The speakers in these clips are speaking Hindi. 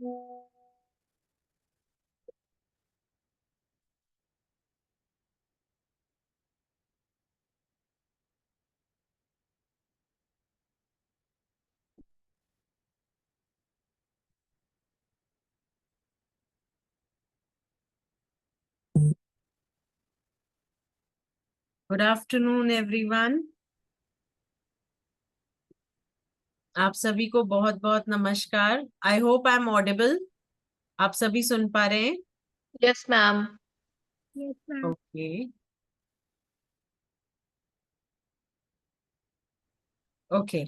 Good afternoon everyone. आप सभी को बहुत बहुत नमस्कार। I hope I am audible. आप सभी सुन पा रहे हैं? Yes ma'am. Okay, okay.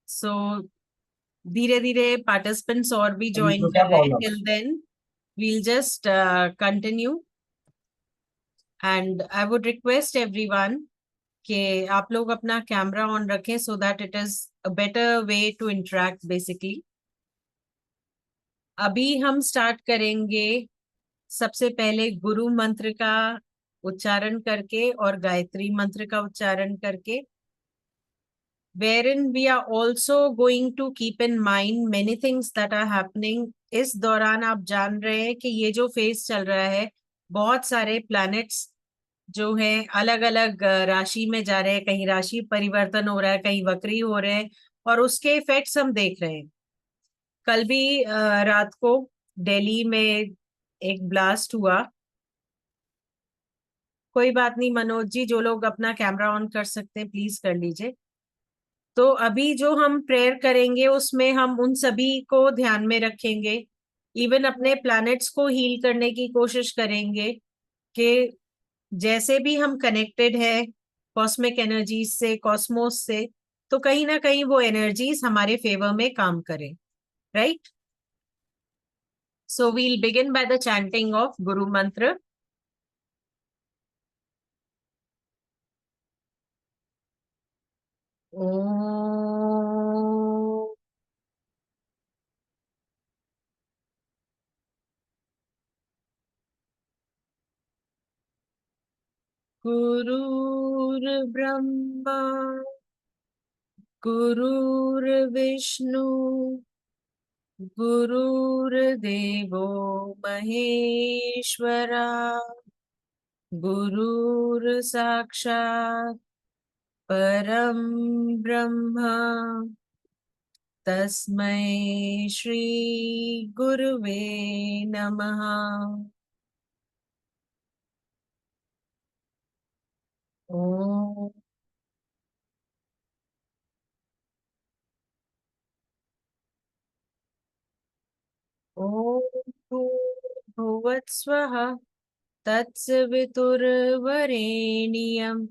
So धीरे धीरे पार्टिसिपेंट्स और भी ज्वाइन कर रहे हैं। Till then we'll just continue and I would request everyone कि आप लोग अपना कैमरा ऑन रखें so that it is a better way to interact basically. अभी हम स्टार्ट करेंगे सबसे पहले गुरु मंत्र का उच्चारण करके और गायत्री मंत्र का उच्चारण करके, wherein we are also going to keep in mind many things that are happening। इस दौरान आप जान रहे हैं कि ये जो फेज चल रहा है, बहुत सारे प्लैनेट्स जो है अलग अलग राशि में जा रहे हैं, कहीं राशि परिवर्तन हो रहा है, कहीं वक्री हो रहे हैं, और उसके इफेक्ट्स हम देख रहे हैं। कल भी रात को दिल्ली में एक ब्लास्ट हुआ। कोई बात नहीं मनोज जी, जो लोग अपना कैमरा ऑन कर सकते हैं प्लीज कर लीजिए। तो अभी जो हम प्रेयर करेंगे उसमें हम उन सभी को ध्यान में रखेंगे, इवन अपने प्लैनेट्स को हील करने की कोशिश करेंगे कि जैसे भी हम कनेक्टेड है कॉस्मिक एनर्जीज से, कॉस्मोस से, तो कहीं ना कहीं वो एनर्जीज हमारे फेवर में काम करें, right? So we'll begin by the chanting of guru mantra. ओम गुरुर्ब्रह्मा गुरुर्विष्णु गुरुर्देवो महेश्वरा गुरुर्साक्षात् परम ब्रह्म तस्मै श्री गुरुवे नमः। ओम ओम भूर्भुवस्सुवः तत्सवितुर्वरेण्यं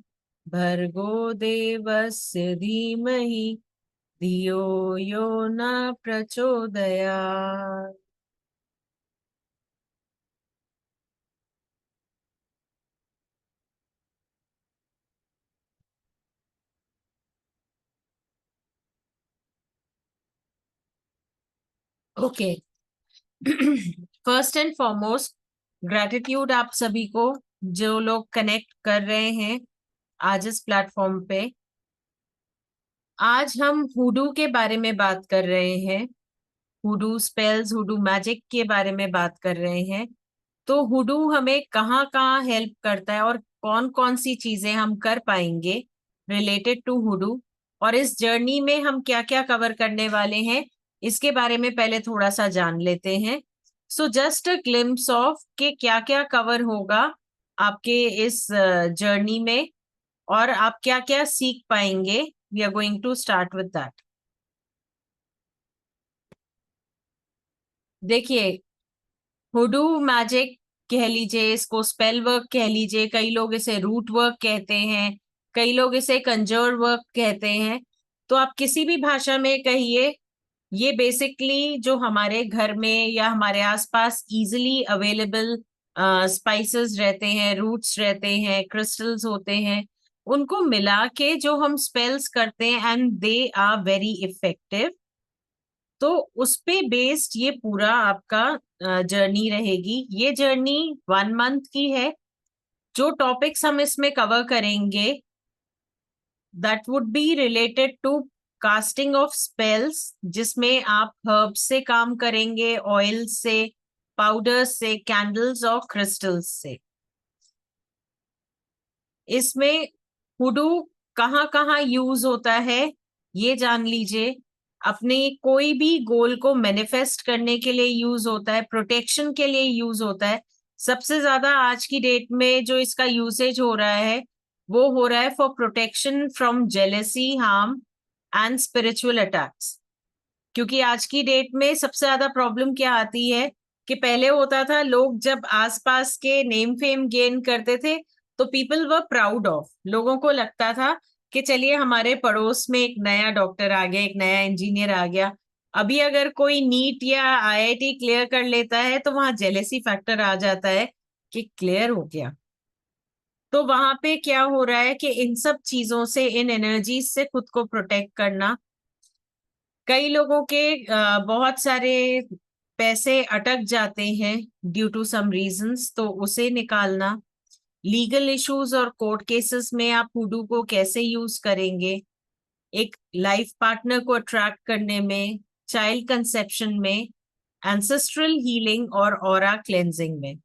भर्गो देवस्य धीमहि धियो यो न प्रचोदयात्। Okay, first and foremost gratitude आप सभी को जो लोग कनेक्ट कर रहे हैं आज इस प्लेटफॉर्म पे। आज हम हुडू के बारे में बात कर रहे हैं, हुडू स्पेल्स, हुडू मैजिक के बारे में बात कर रहे हैं। तो हुडू हमें कहाँ कहाँ हेल्प करता है और कौन कौन सी चीजें हम कर पाएंगे रिलेटेड टू हुडू, और इस जर्नी में हम क्या क्या कवर करने वाले हैं, इसके बारे में पहले थोड़ा सा जान लेते हैं। So just a glimpse of के क्या क्या कवर होगा आपके इस जर्नी में और आप क्या क्या सीख पाएंगे। We are going to start with that. देखिए, हुडू मैजिक कह लीजिए, इसको स्पेल वर्क कह लीजिए, कई लोग इसे रूट वर्क कहते हैं, कई लोग इसे कंजर वर्क कहते हैं। तो आप किसी भी भाषा में कहिए, ये बेसिकली जो हमारे घर में या हमारे आसपास इजीली अवेलेबल स्पाइसेस रहते हैं, रूट्स रहते हैं, क्रिस्टल्स होते हैं, उनको मिला के जो हम स्पेल्स करते हैं and they are very effective. तो उस पे बेस्ड ये पूरा आपका जर्नी रहेगी। ये जर्नी 1 मंथ की है। जो टॉपिक्स हम इसमें कवर करेंगे that would be related to casting of spells, जिसमें आप हर्ब्स से काम करेंगे, ऑयल से, पाउडर्स से, कैंडल्स और क्रिस्टल्स से। इसमें हुडू कहाँ कहाँ यूज होता है ये जान लीजिए। अपने कोई भी गोल को मैनिफेस्ट करने के लिए यूज होता है, प्रोटेक्शन के लिए यूज होता है। सबसे ज्यादा आज की डेट में जो इसका यूसेज हो रहा है वो हो रहा है for protection from jealousy, harm and spiritual attacks. क्योंकि आज की डेट में सबसे ज्यादा प्रॉब्लम क्या आती है कि पहले होता था लोग जब आसपास के नेम फेम गेन करते थे तो पीपल वर प्राउड ऑफ, लोगों को लगता था कि चलिए हमारे पड़ोस में एक नया डॉक्टर आ गया, एक नया इंजीनियर आ गया। अभी अगर कोई नीट या आईआईटी क्लियर कर लेता है तो वहां जेलेसी फैक्टर आ जाता है कि क्लियर हो गया। तो वहां पे क्या हो रहा है कि इन सब चीजों से, इन एनर्जीज से खुद को प्रोटेक्ट करना। कई लोगों के बहुत सारे पैसे अटक जाते हैं ड्यू टू सम रीजंस, तो उसे निकालना। लीगल इश्यूज और कोर्ट केसेस में आप हुडू को कैसे यूज करेंगे, एक लाइफ पार्टनर को अट्रैक्ट करने में, चाइल्ड कंसेप्शन में, एंसेस्ट्रल हीलिंग और ऑरा क्लेंजिंग में।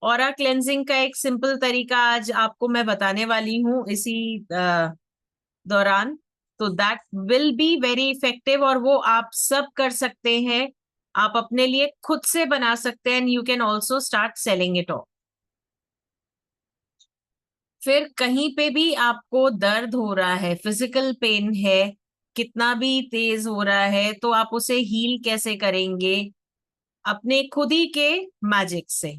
ऑरा क्लेंजिंग का एक सिंपल तरीका आज आपको मैं बताने वाली हूँ इसी दौरान। तो that will be very effective और वो आप सब कर सकते हैं, आप अपने लिए खुद से बना सकते हैं। You can also start selling it of. फिर कहीं पे भी आपको दर्द हो रहा है, फिजिकल पेन है, कितना भी तेज हो रहा है, तो आप उसे हील कैसे करेंगे? अपने खुद ही के मैजिक से।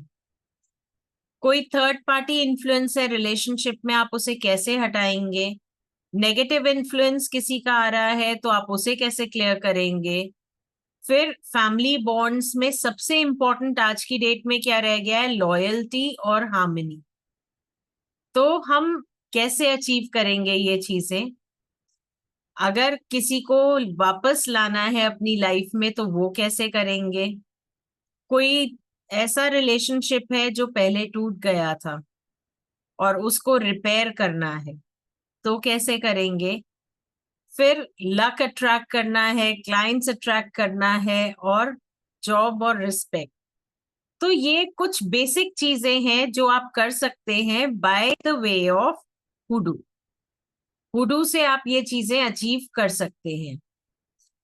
कोई थर्ड पार्टी इन्फ्लुएंस है रिलेशनशिप में, आप उसे कैसे हटाएंगे? नेगेटिव इन्फ्लुएंस किसी का आ रहा है तो आप उसे कैसे क्लियर करेंगे? फिर फैमिली बॉन्ड्स में सबसे इंपॉर्टेंट आज की डेट में क्या रह गया है? लॉयल्टी और हार्मनी। तो हम कैसे अचीव करेंगे ये चीजें? अगर किसी को वापस लाना है अपनी लाइफ में तो वो कैसे करेंगे? कोई ऐसा रिलेशनशिप है जो पहले टूट गया था और उसको रिपेयर करना है, तो कैसे करेंगे? फिर लक अट्रैक्ट करना है, क्लाइंट्स अट्रैक्ट करना है, और जॉब और रिस्पेक्ट। तो ये कुछ बेसिक चीजें हैं जो आप कर सकते हैं बाय द वे ऑफ हुडू। हुडू से आप ये चीजें अचीव कर सकते हैं।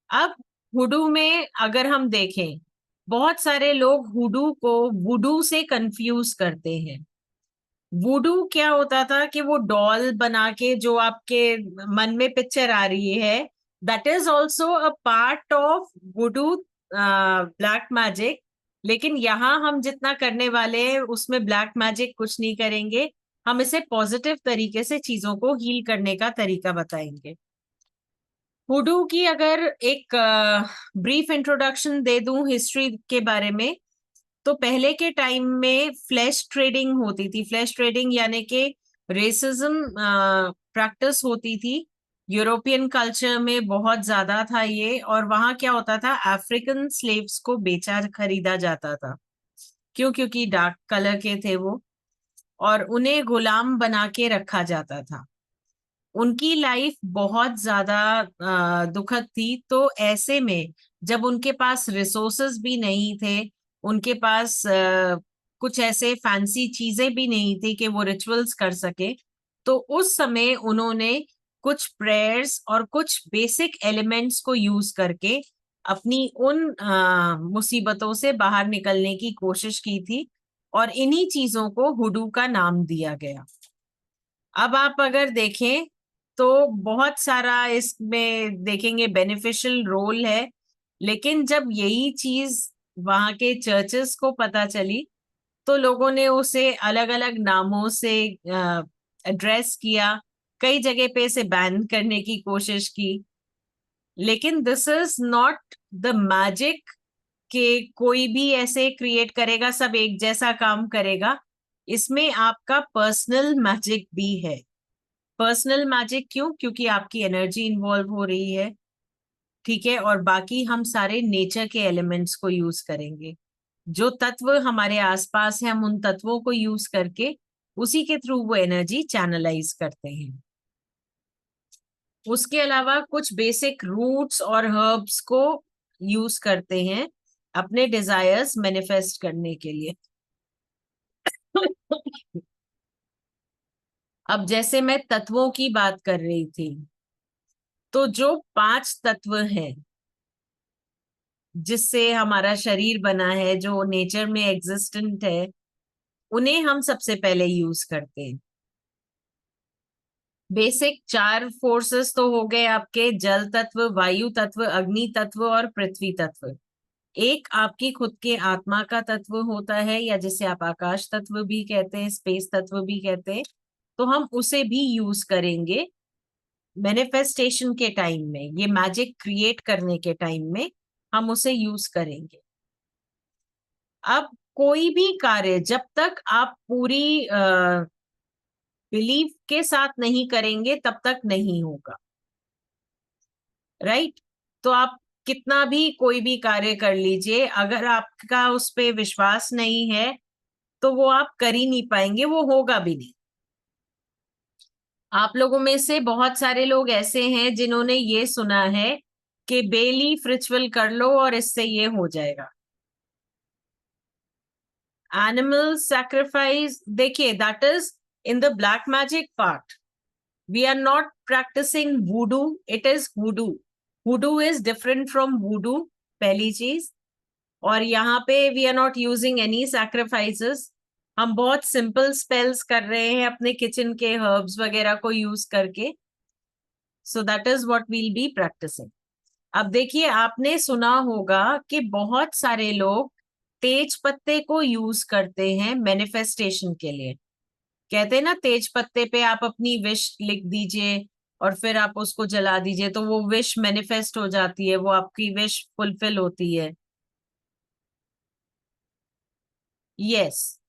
अब हुडू में अगर हम देखें, बहुत सारे लोग हुडू को वुडू से कंफ्यूज करते हैं। वुडू क्या होता था कि वो डॉल बना के जो आपके मन में पिक्चर आ रही है, that is also a part of वुडू black magic. लेकिन यहाँ हम जितना करने वाले हैं उसमें ब्लैक मैजिक कुछ नहीं करेंगे, हम इसे पॉजिटिव तरीके से चीजों को हील करने का तरीका बताएंगे। हुडू की अगर एक ब्रीफ इंट्रोडक्शन दे दूं हिस्ट्री के बारे में, तो पहले के टाइम में फ्लैश ट्रेडिंग होती थी। फ्लैश ट्रेडिंग यानी कि रेसिज्म प्रैक्टिस होती थी। यूरोपियन कल्चर में बहुत ज्यादा था ये, और वहां क्या होता था, अफ्रीकन स्लेव्स को बेचा खरीदा जाता था। क्यों? क्योंकि डार्क कलर के थे वो, और उन्हें गुलाम बना के रखा जाता था। उनकी लाइफ बहुत ज्यादा दुखद थी। तो ऐसे में जब उनके पास रिसोर्सेस भी नहीं थे, उनके पास कुछ ऐसे फैंसी चीजें भी नहीं थी कि वो रिचुअल्स कर सके, तो उस समय उन्होंने कुछ प्रेयर्स और कुछ बेसिक एलिमेंट्स को यूज करके अपनी उन मुसीबतों से बाहर निकलने की कोशिश की थी, और इन्हीं चीजों को हुडू का नाम दिया गया। अब आप अगर देखें तो बहुत सारा इसमें देखेंगे बेनिफिशियल रोल है। लेकिन जब यही चीज वहां के चर्चेस को पता चली तो लोगों ने उसे अलग अलग नामों से एड्रेस किया, कई जगह पे इसे बैन करने की कोशिश की। लेकिन this is not the magic कि कोई भी ऐसे क्रिएट करेगा, सब एक जैसा काम करेगा। इसमें आपका पर्सनल मैजिक भी है। पर्सनल मैजिक क्यों? क्योंकि आपकी एनर्जी इन्वॉल्व हो रही है, ठीक है। और बाकी हम सारे नेचर के एलिमेंट्स को यूज करेंगे। जो तत्व हमारे आसपास है हम उन तत्वों को यूज करके उसी के थ्रू वो एनर्जी चैनलाइज करते हैं। उसके अलावा कुछ बेसिक रूट्स और हर्ब्स को यूज करते हैं अपने डिजायर्स मैनिफेस्ट करने के लिए। अब जैसे मैं तत्वों की बात कर रही थी, तो जो 5 तत्व हैं जिससे हमारा शरीर बना है, जो नेचर में एग्जिस्टेंट है, उन्हें हम सबसे पहले यूज करते हैं। बेसिक 4 फोर्सेस तो हो गए आपके, जल तत्व, वायु तत्व, अग्नि तत्व और पृथ्वी तत्व। एक आपकी खुद के आत्मा का तत्व होता है, या जिसे आप आकाश तत्व भी कहते हैं, स्पेस तत्व भी कहते हैं। तो हम उसे भी यूज करेंगे मैनिफेस्टेशन के टाइम में, ये मैजिक क्रिएट करने के टाइम में हम उसे यूज करेंगे। अब कोई भी कार्य जब तक आप पूरी बिलीफ के साथ नहीं करेंगे तब तक नहीं होगा, राइट? तो आप कितना भी कोई भी कार्य कर लीजिए, अगर आपका उस पे विश्वास नहीं है तो वो आप कर ही नहीं पाएंगे, वो होगा भी नहीं। आप लोगों में से बहुत सारे लोग ऐसे हैं जिन्होंने ये सुना है कि बेलीफ रिचुअल कर लो और इससे ये हो जाएगा। एनिमल सैक्रिफाइस, देखिए, that is in the black magic part. We are not practicing voodoo, it is hoodoo. Hoodoo is different from voodoo, पहली चीज। और यहाँ पे we are not using any sacrifices. हम बहुत सिंपल स्पेल्स कर रहे हैं अपने किचन के हर्ब्स वगैरह को यूज करके। So that is what we'll be practising. अब देखिए, आपने सुना होगा कि बहुत सारे लोग तेज पत्ते को यूज करते हैं मैनिफेस्टेशन के लिए। कहते हैं ना, तेज पत्ते पे आप अपनी विश लिख दीजिए और फिर आप उसको जला दीजिए तो वो विश मैनिफेस्ट हो जाती है, वो आपकी विश फुलफिल होती है। Yes,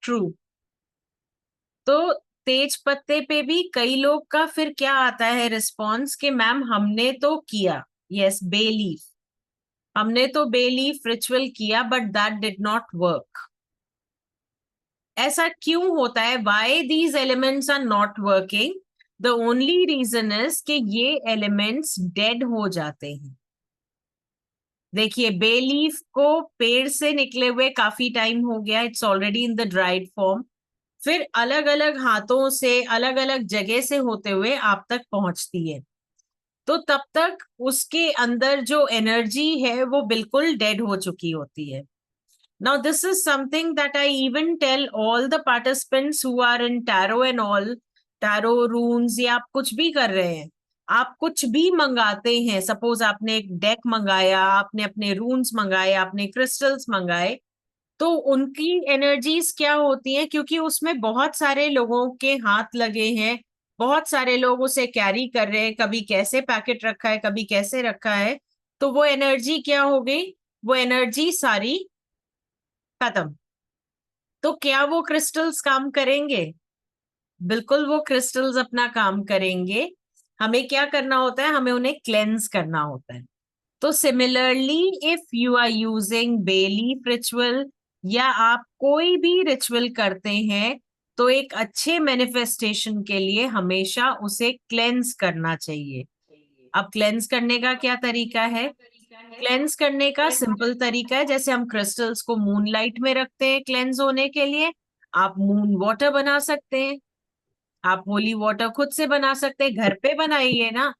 true. तो तेज पत्ते पे भी कई लोग का फिर क्या आता है रिस्पॉन्स कि मैम हमने तो किया, यस, बे लीफ, हमने तो बे लीफ रिचुअल किया but that did not work. ऐसा क्यों होता है? Why these elements are not working? The only reason is कि ये एलिमेंट्स डेड हो जाते हैं। देखिए, बे लीफ को पेड़ से निकले हुए काफी टाइम हो गया, it's already in the dried form. फिर अलग अलग हाथों से, अलग अलग जगह से होते हुए आप तक पहुंचती है, तो तब तक उसके अंदर जो एनर्जी है वो बिल्कुल डेड हो चुकी होती है। Now, this is something that I even tell all the participants who are in tarot and all, tarot runes, या आप कुछ भी कर रहे हैं, आप कुछ भी मंगाते हैं, सपोज आपने एक डेक मंगाया, आपने अपने रून्स मंगाए, आपने क्रिस्टल्स मंगाए, तो उनकी एनर्जीज क्या होती हैं, क्योंकि उसमें बहुत सारे लोगों के हाथ लगे हैं, बहुत सारे लोग उसे कैरी कर रहे हैं, कभी कैसे पैकेट रखा है, कभी कैसे रखा है, तो वो एनर्जी क्या हो गई? वो एनर्जी सारी खत्म। तो क्या वो क्रिस्टल्स काम करेंगे? बिल्कुल, वो क्रिस्टल्स अपना काम करेंगे। हमें क्या करना होता है? हमें उन्हें क्लेंस करना होता है। तो similarly, if you are using bay leaf ritual या आप कोई भी रिचुअल करते हैं, तो एक अच्छे मैनिफेस्टेशन के लिए हमेशा उसे क्लेंस करना चाहिए। अब क्लेंस करने का क्या तरीका है? क्लेंस करने का सिंपल तरीका है, जैसे हम क्रिस्टल्स को मूनलाइट में रखते हैं क्लेंस होने के लिए, आप मून वाटर बना सकते हैं, आप होली वाटर खुद से बना सकते हैं, घर पे बनाइए ना।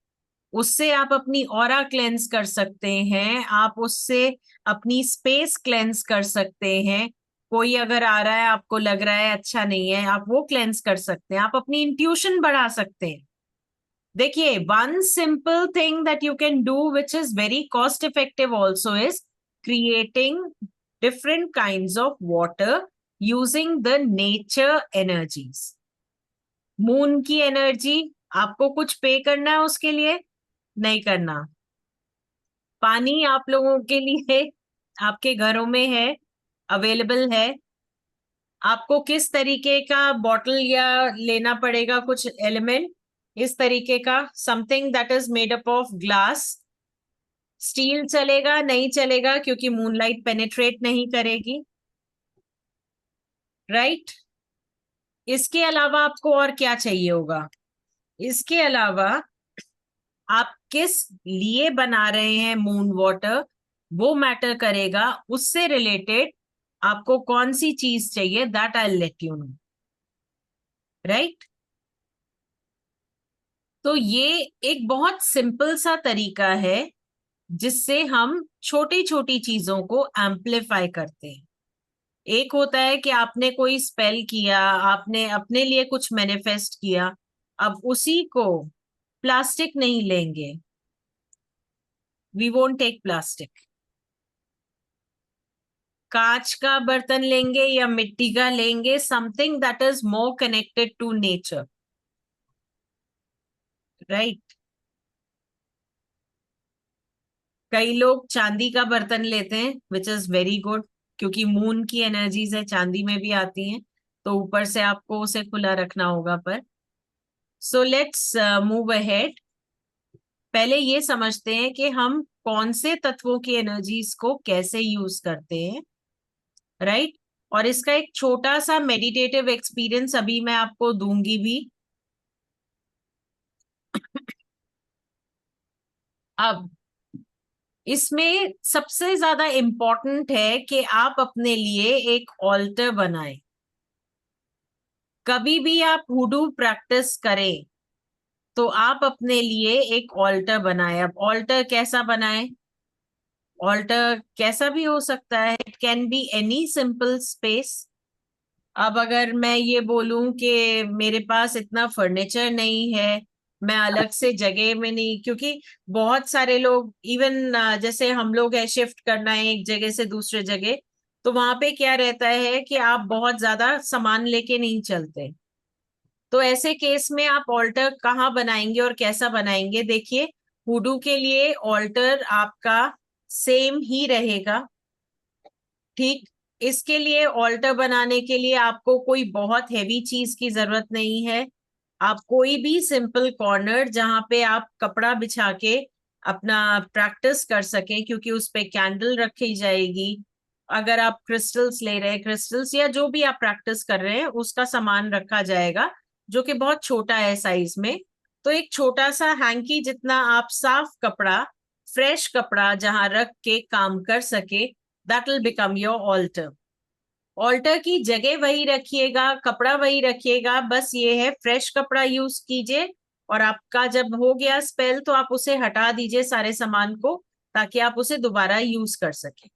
उससे आप अपनी ऑरा क्लेंस कर सकते हैं, आप उससे अपनी स्पेस क्लेंस कर सकते हैं। कोई अगर आ रहा है, आपको लग रहा है अच्छा नहीं है, आप वो क्लेंस कर सकते हैं, आप अपनी इंट्यूशन बढ़ा सकते हैं। देखिए, one simple thing that you can do which is very cost effective also is creating different kind of water using the nature energies. Moon की एनर्जी, आपको कुछ पे करना है उसके लिए? नहीं करना। पानी आप लोगों के लिए आपके घरों में है, अवेलेबल है। आपको किस तरीके का बॉटल या लेना पड़ेगा? कुछ एलिमेंट इस तरीके का, something that is made up of glass. Steel चलेगा? नहीं चलेगा, क्योंकि मूनलाइट पेनिट्रेट नहीं करेगी, राइट? इसके अलावा आपको और क्या चाहिए होगा? इसके अलावा आप किस लिए बना रहे हैं मून वाटर, वो मैटर करेगा। उससे रिलेटेड आपको कौन सी चीज चाहिए, that I let you know, right. तो ये एक बहुत सिंपल सा तरीका है जिससे हम छोटी छोटी चीजों को एम्पलीफाई करते हैं। एक होता है कि आपने कोई स्पेल किया, आपने अपने लिए कुछ मैनिफेस्ट किया, अब उसी को प्लास्टिक नहीं लेंगे, वी वोंट टेक प्लास्टिक। कांच का बर्तन लेंगे या मिट्टी का लेंगे, something that is more connected to nature, right. कई लोग चांदी का बर्तन लेते हैं, विच इज वेरी गुड, क्योंकि मून की एनर्जीज है चांदी में भी आती हैं, तो ऊपर से आपको उसे खुला रखना होगा। पर सो लेट्स मूव अहेड। पहले ये समझते हैं कि हम कौन से तत्वों की एनर्जीज को कैसे यूज करते हैं, राइट। और इसका एक छोटा सा मेडिटेटिव एक्सपीरियंस अभी मैं आपको दूंगी भी। अब इसमें सबसे ज्यादा इम्पोर्टेंट है कि आप अपने लिए एक ऑल्टर बनाएं। कभी भी आप हुडू प्रैक्टिस करें तो आप अपने लिए एक ऑल्टर बनाएं। अब ऑल्टर कैसा बनाएं? ऑल्टर कैसा भी हो सकता है, it can be any simple space. अब अगर मैं ये बोलूं कि मेरे पास इतना फर्नीचर नहीं है, मैं अलग से जगह में नहीं, क्योंकि बहुत सारे लोग इवन जैसे हम लोग है शिफ्ट करना है एक जगह से दूसरे जगह, तो वहां पे क्या रहता है कि आप बहुत ज्यादा सामान लेके नहीं चलते। तो ऐसे केस में आप ऑल्टर कहाँ बनाएंगे और कैसा बनाएंगे? देखिए, हुडू के लिए ऑल्टर आपका सेम ही रहेगा, ठीक। इसके लिए ऑल्टर बनाने के लिए आपको कोई बहुत हैवी चीज की जरूरत नहीं है। आप कोई भी सिंपल कॉर्नर जहां पे आप कपड़ा बिछा के अपना प्रैक्टिस कर सकें, क्योंकि उस पे कैंडल रखी जाएगी। अगर आप क्रिस्टल्स ले रहे हैं, क्रिस्टल्स या जो भी आप प्रैक्टिस कर रहे हैं उसका सामान रखा जाएगा, जो कि बहुत छोटा है साइज में। तो एक छोटा सा हैंकी जितना आप साफ कपड़ा, फ्रेश कपड़ा जहां रख के काम कर सके, that will become your altar. Altar की जगह वही रखिएगा, कपड़ा वही रखिएगा, बस ये है फ्रेश कपड़ा यूज कीजिए। और आपका जब हो गया स्पेल तो आप उसे हटा दीजिए सारे सामान को, ताकि आप उसे दोबारा यूज कर सकें।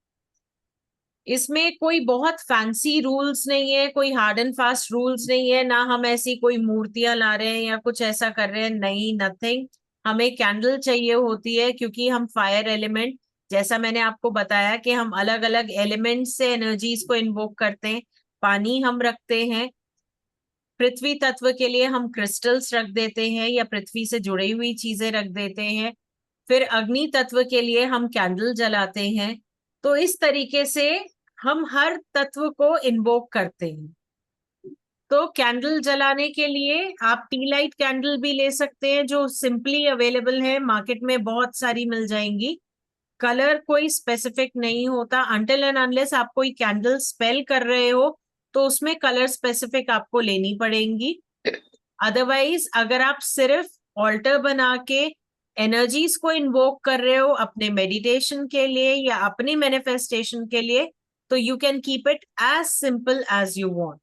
इसमें कोई बहुत फैंसी रूल्स नहीं है, कोई हार्ड एंड फास्ट रूल्स नहीं है, ना हम ऐसी कोई मूर्तियां ला रहे हैं या कुछ ऐसा कर रहे हैं, नहीं, नथिंग। हमें कैंडल चाहिए होती है क्योंकि हम फायर एलिमेंट, जैसा मैंने आपको बताया कि हम अलग अलग एलिमेंट से एनर्जीज को इन्वोक करते हैं। पानी हम रखते हैं, पृथ्वी तत्व के लिए हम क्रिस्टल्स रख देते हैं या पृथ्वी से जुड़ी हुई चीजें रख देते हैं। फिर अग्नि तत्व के लिए हम कैंडल जलाते हैं। तो इस तरीके से हम हर तत्व को इन्वोक करते हैं। तो कैंडल जलाने के लिए आप टी लाइट कैंडल भी ले सकते हैं, जो सिंपली अवेलेबल है मार्केट में, बहुत सारी मिल जाएंगी। कलर कोई स्पेसिफिक नहीं होता, अनटिल एंड अनलेस आप कोई कैंडल स्पेल कर रहे हो तो उसमें कलर स्पेसिफिक आपको लेनी पड़ेंगी। अदरवाइज अगर आप सिर्फ ऑल्टर बना के एनर्जीज को इन्वोक कर रहे हो अपने मेडिटेशन के लिए या अपनी मैनिफेस्टेशन के लिए, तो you can keep it as simple as you want.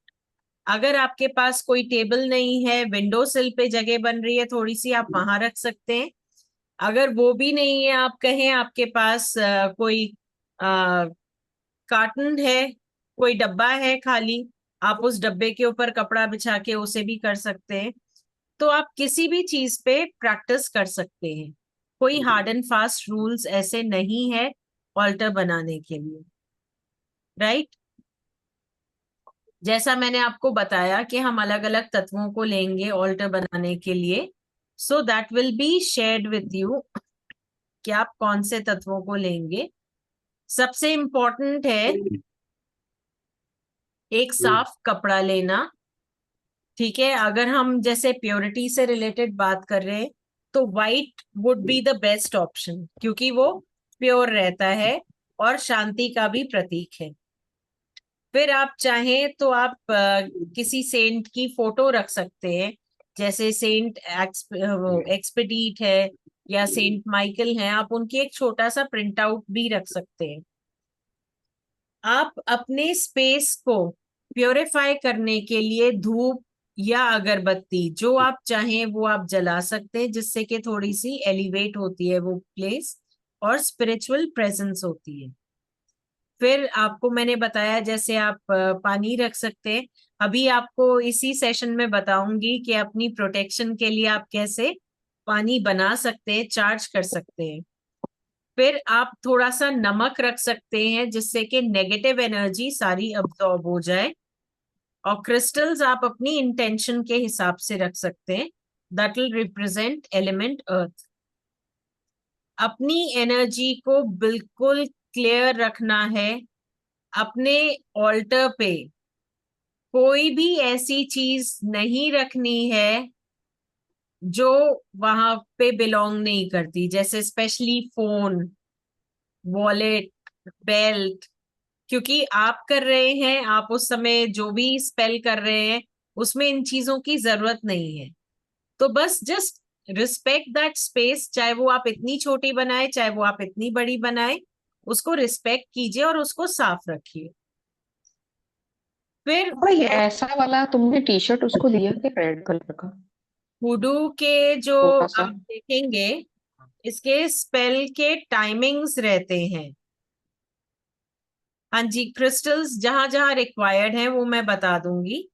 अगर आपके पास कोई टेबल नहीं है, विंडो सिल पे जगह बन रही है थोड़ी सी, आप वहां रख सकते हैं। अगर वो भी नहीं है, आप कहें आपके पास कोई कार्टन है, कोई डब्बा है खाली, आप उस डब्बे के ऊपर कपड़ा बिछा के उसे भी कर सकते हैं। तो आप किसी भी चीज पे प्रैक्टिस कर सकते हैं, कोई हार्ड एंड फास्ट रूल्स ऐसे नहीं है ऑल्टर बनाने के लिए, राइट। जैसा मैंने आपको बताया कि हम अलग अलग तत्वों को लेंगे ऑल्टर बनाने के लिए, so that will be shared with you कि आप कौन से तत्वों को लेंगे। सबसे इम्पोर्टेंट है एक साफ कपड़ा लेना, ठीक है। अगर हम जैसे प्योरिटी से रिलेटेड बात कर रहे हैं तो white would be the best option, क्योंकि वो प्योर रहता है और शांति का भी प्रतीक है। फिर आप चाहें तो आप किसी सेंट की फोटो रख सकते हैं, जैसे सेंट एक्सपेडीट है या सेंट माइकल है, आप उनकी एक छोटा सा प्रिंट आउट भी रख सकते हैं। आप अपने स्पेस को प्योरीफाई करने के लिए धूप या अगरबत्ती जो आप चाहें वो आप जला सकते हैं, जिससे कि थोड़ी सी एलिवेट होती है वो प्लेस और स्पिरिचुअल प्रेजेंस होती है। फिर आपको मैंने बताया जैसे आप पानी रख सकते हैं। अभी आपको इसी सेशन में बताऊंगी कि अपनी प्रोटेक्शन के लिए आप कैसे पानी बना सकते हैं, चार्ज कर सकते हैं। फिर आप थोड़ा सा नमक रख सकते हैं जिससे कि नेगेटिव एनर्जी सारी अब्सॉर्ब हो जाए। और क्रिस्टल्स आप अपनी इंटेंशन के हिसाब से रख सकते हैं, दैट विल रिप्रेजेंट एलिमेंट अर्थ। अपनी एनर्जी को बिल्कुल क्लियर रखना है। अपने ऑल्टर पे कोई भी ऐसी चीज नहीं रखनी है जो वहां पे बिलोंग नहीं करती, जैसे स्पेशली फोन, वॉलेट, बेल्ट। क्योंकि आप कर रहे हैं, आप उस समय जो भी स्पेल कर रहे हैं उसमें इन चीजों की जरूरत नहीं है। तो बस जस्ट रिस्पेक्ट दैट स्पेस, चाहे वो आप इतनी छोटी बनाए चाहे वो आप इतनी बड़ी बनाए, उसको रिस्पेक्ट कीजिए और उसको साफ रखिए। फिर भाई ऐसा वाला तुमने टी शर्ट उसको दिया क्या, रेड कलर का? हुडू के जो छोटा सा। आप देखेंगे, इसके स्पेल के टाइमिंग्स रहते हैं। हाँ जी, क्रिस्टल्स जहां जहां रिक्वायर्ड है वो मैं बता दूंगी,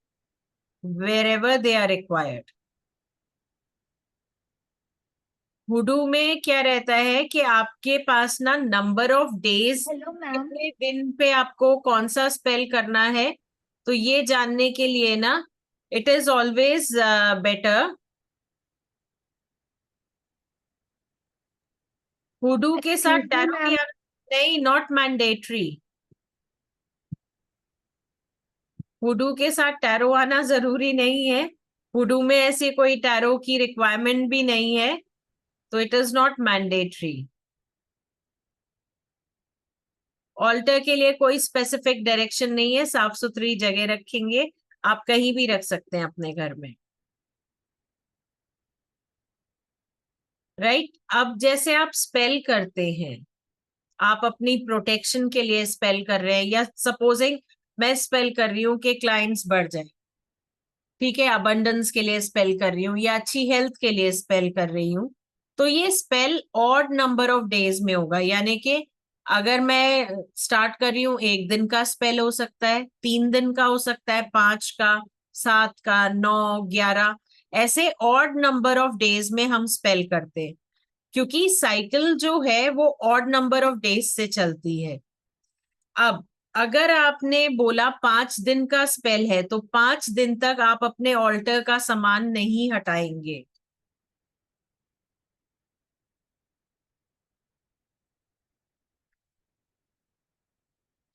wherever they are required. Hoodoo में क्या रहता है कि आपके पास ना number of days, hello ma'am. कितने दिन पे आपको कौन सा स्पेल करना है, तो ये जानने के लिए ना इट इज ऑलवेज बेटर। हुडू के साथ एक्सक्यूज मी टैरो भी मैम। नहीं, नॉट मैंडेटरी। हुडू के साथ टैरो आना जरूरी नहीं है। हुडू में ऐसी कोई टैरो की रिक्वायरमेंट भी नहीं है, तो it is not mandatory. Altar के लिए कोई स्पेसिफिक डायरेक्शन नहीं है, साफ सुथरी जगह रखेंगे, आप कहीं भी रख सकते हैं अपने घर में। राइट, अब जैसे आप स्पेल करते हैं, आप अपनी प्रोटेक्शन के लिए स्पेल कर रहे हैं, या सपोजिंग मैं स्पेल कर रही हूँ कि क्लाइंट्स बढ़ जाए, ठीक है, अबंडेंस के लिए स्पेल कर रही हूँ या अच्छी हेल्थ के लिए स्पेल कर रही हूँ, तो ये spell odd number of days में होगा। यानी कि अगर मैं स्टार्ट कर रही हूँ, 1 दिन का स्पेल हो सकता है, 3 दिन का हो सकता है, 5 का, 7 का, 9, 11, ऐसे ऑड नंबर ऑफ डेज में हम स्पेल करते हैं, क्योंकि साइकिल जो है वो ऑड नंबर ऑफ डेज से चलती है। अब अगर आपने बोला 5 दिन का स्पेल है, तो 5 दिन तक आप अपने ऑल्टर का सामान नहीं हटाएंगे।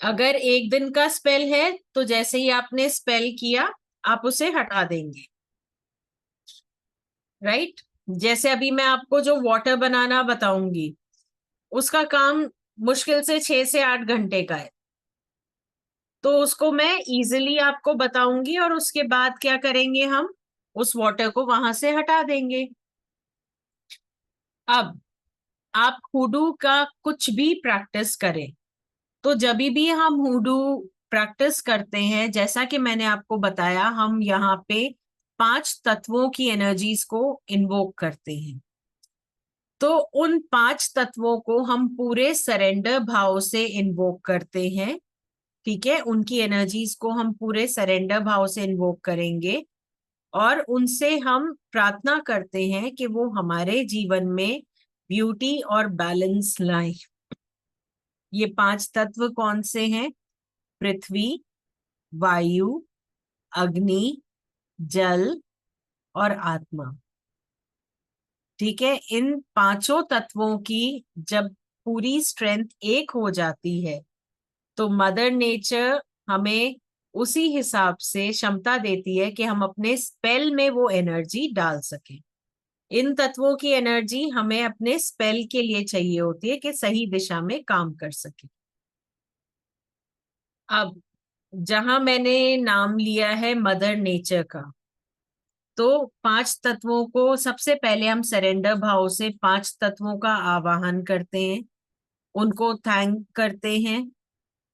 अगर 1 दिन का स्पेल है तो जैसे ही आपने स्पेल किया आप उसे हटा देंगे। राइट, जैसे अभी मैं आपको जो वाटर बनाना बताऊंगी, उसका काम मुश्किल से 6 से 8 घंटे का है, तो उसको मैं इजिली आपको बताऊंगी और उसके बाद क्या करेंगे, हम उस वाटर को वहां से हटा देंगे। अब आप हुडू का कुछ भी प्रैक्टिस करें, तो जब भी हम हुडू प्रैक्टिस करते हैं, जैसा कि मैंने आपको बताया, हम यहाँ पे 5 तत्वों की एनर्जीज को इन्वोक करते हैं। तो उन 5 तत्वों को हम पूरे सरेंडर भाव से इन्वोक करते हैं। ठीक है, उनकी एनर्जीज को हम पूरे सरेंडर भाव से इन्वोक करेंगे और उनसे हम प्रार्थना करते हैं कि वो हमारे जीवन में ब्यूटी और बैलेंस लाए। ये 5 तत्व कौन से हैं? पृथ्वी, वायु, अग्नि, जल और आत्मा। ठीक है, इन पांचों तत्वों की जब पूरी स्ट्रेंथ एक हो जाती है, तो मदर नेचर हमें उसी हिसाब से क्षमता देती है कि हम अपने स्पेल में वो एनर्जी डाल सकें। इन तत्वों की एनर्जी हमें अपने स्पेल के लिए चाहिए होती है कि सही दिशा में काम कर सके। अब जहां मैंने नाम लिया है मदर नेचर का, तो 5 तत्वों को सबसे पहले हम सरेंडर भाव से 5 तत्वों का आवाहन करते हैं, उनको थैंक करते हैं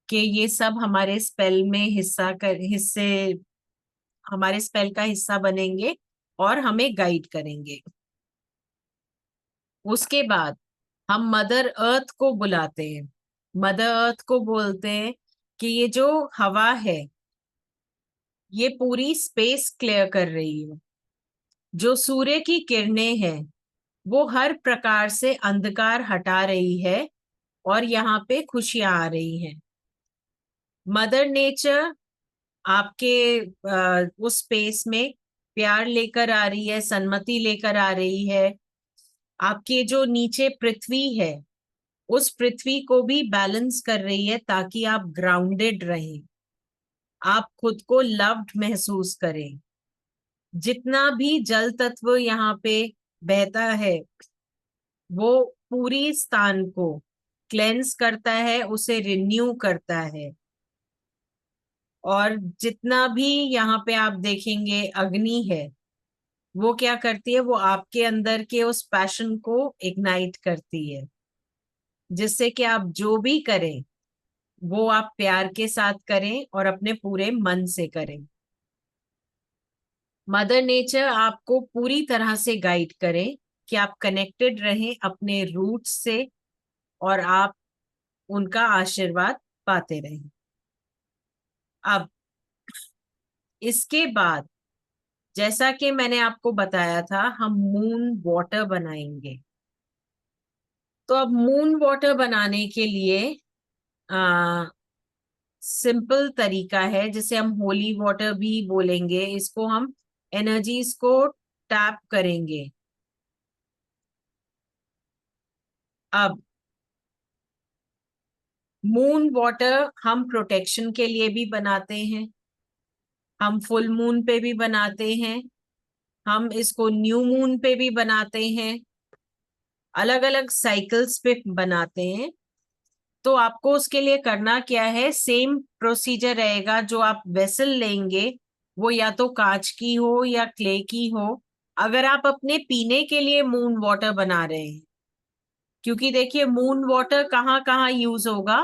कि ये सब हमारे स्पेल में हिस्से हमारे स्पेल का हिस्सा बनेंगे और हमें गाइड करेंगे। उसके बाद हम मदर अर्थ को बुलाते हैं। मदर अर्थ को बोलते हैं कि ये जो हवा है ये पूरी स्पेस क्लियर कर रही है, जो सूर्य की किरणें हैं वो हर प्रकार से अंधकार हटा रही है और यहाँ पे खुशियां आ रही हैं। मदर नेचर आपके उस स्पेस में प्यार लेकर आ रही है, सन्मति लेकर आ रही है। आपके जो नीचे पृथ्वी है उस पृथ्वी को भी बैलेंस कर रही है ताकि आप ग्राउंडेड रहें, आप खुद को लव्ड महसूस करें। जितना भी जल तत्व यहाँ पे बहता है वो पूरी स्थान को क्लेंस करता है, उसे रिन्यू करता है। और जितना भी यहाँ पे आप देखेंगे अग्नि है, वो क्या करती है, वो आपके अंदर के उस पैशन को इग्नाइट करती है, जिससे कि आप जो भी करें वो आप प्यार के साथ करें और अपने पूरे मन से करें। मदर नेचर आपको पूरी तरह से गाइड करे कि आप कनेक्टेड रहें अपने रूट्स से और आप उनका आशीर्वाद पाते रहें। अब इसके बाद जैसा कि मैंने आपको बताया था हम मून वाटर बनाएंगे। तो अब मून वाटर बनाने के लिए आ, सिंपल तरीका है जिसे हम होली वाटर भी बोलेंगे। इसको हम एनर्जीज को टैप करेंगे। अब मून वाटर हम प्रोटेक्शन के लिए भी बनाते हैं, हम फुल मून पे भी बनाते हैं, हम इसको न्यू मून पे भी बनाते हैं, अलग अलग साइकिल्स पे बनाते हैं। तो आपको उसके लिए करना क्या है, सेम प्रोसीजर रहेगा। जो आप वेसल लेंगे वो या तो कांच की हो या क्ले की हो। अगर आप अपने पीने के लिए मून वाटर बना रहे हैं, क्योंकि देखिए मून वाटर कहाँ कहाँ यूज होगा,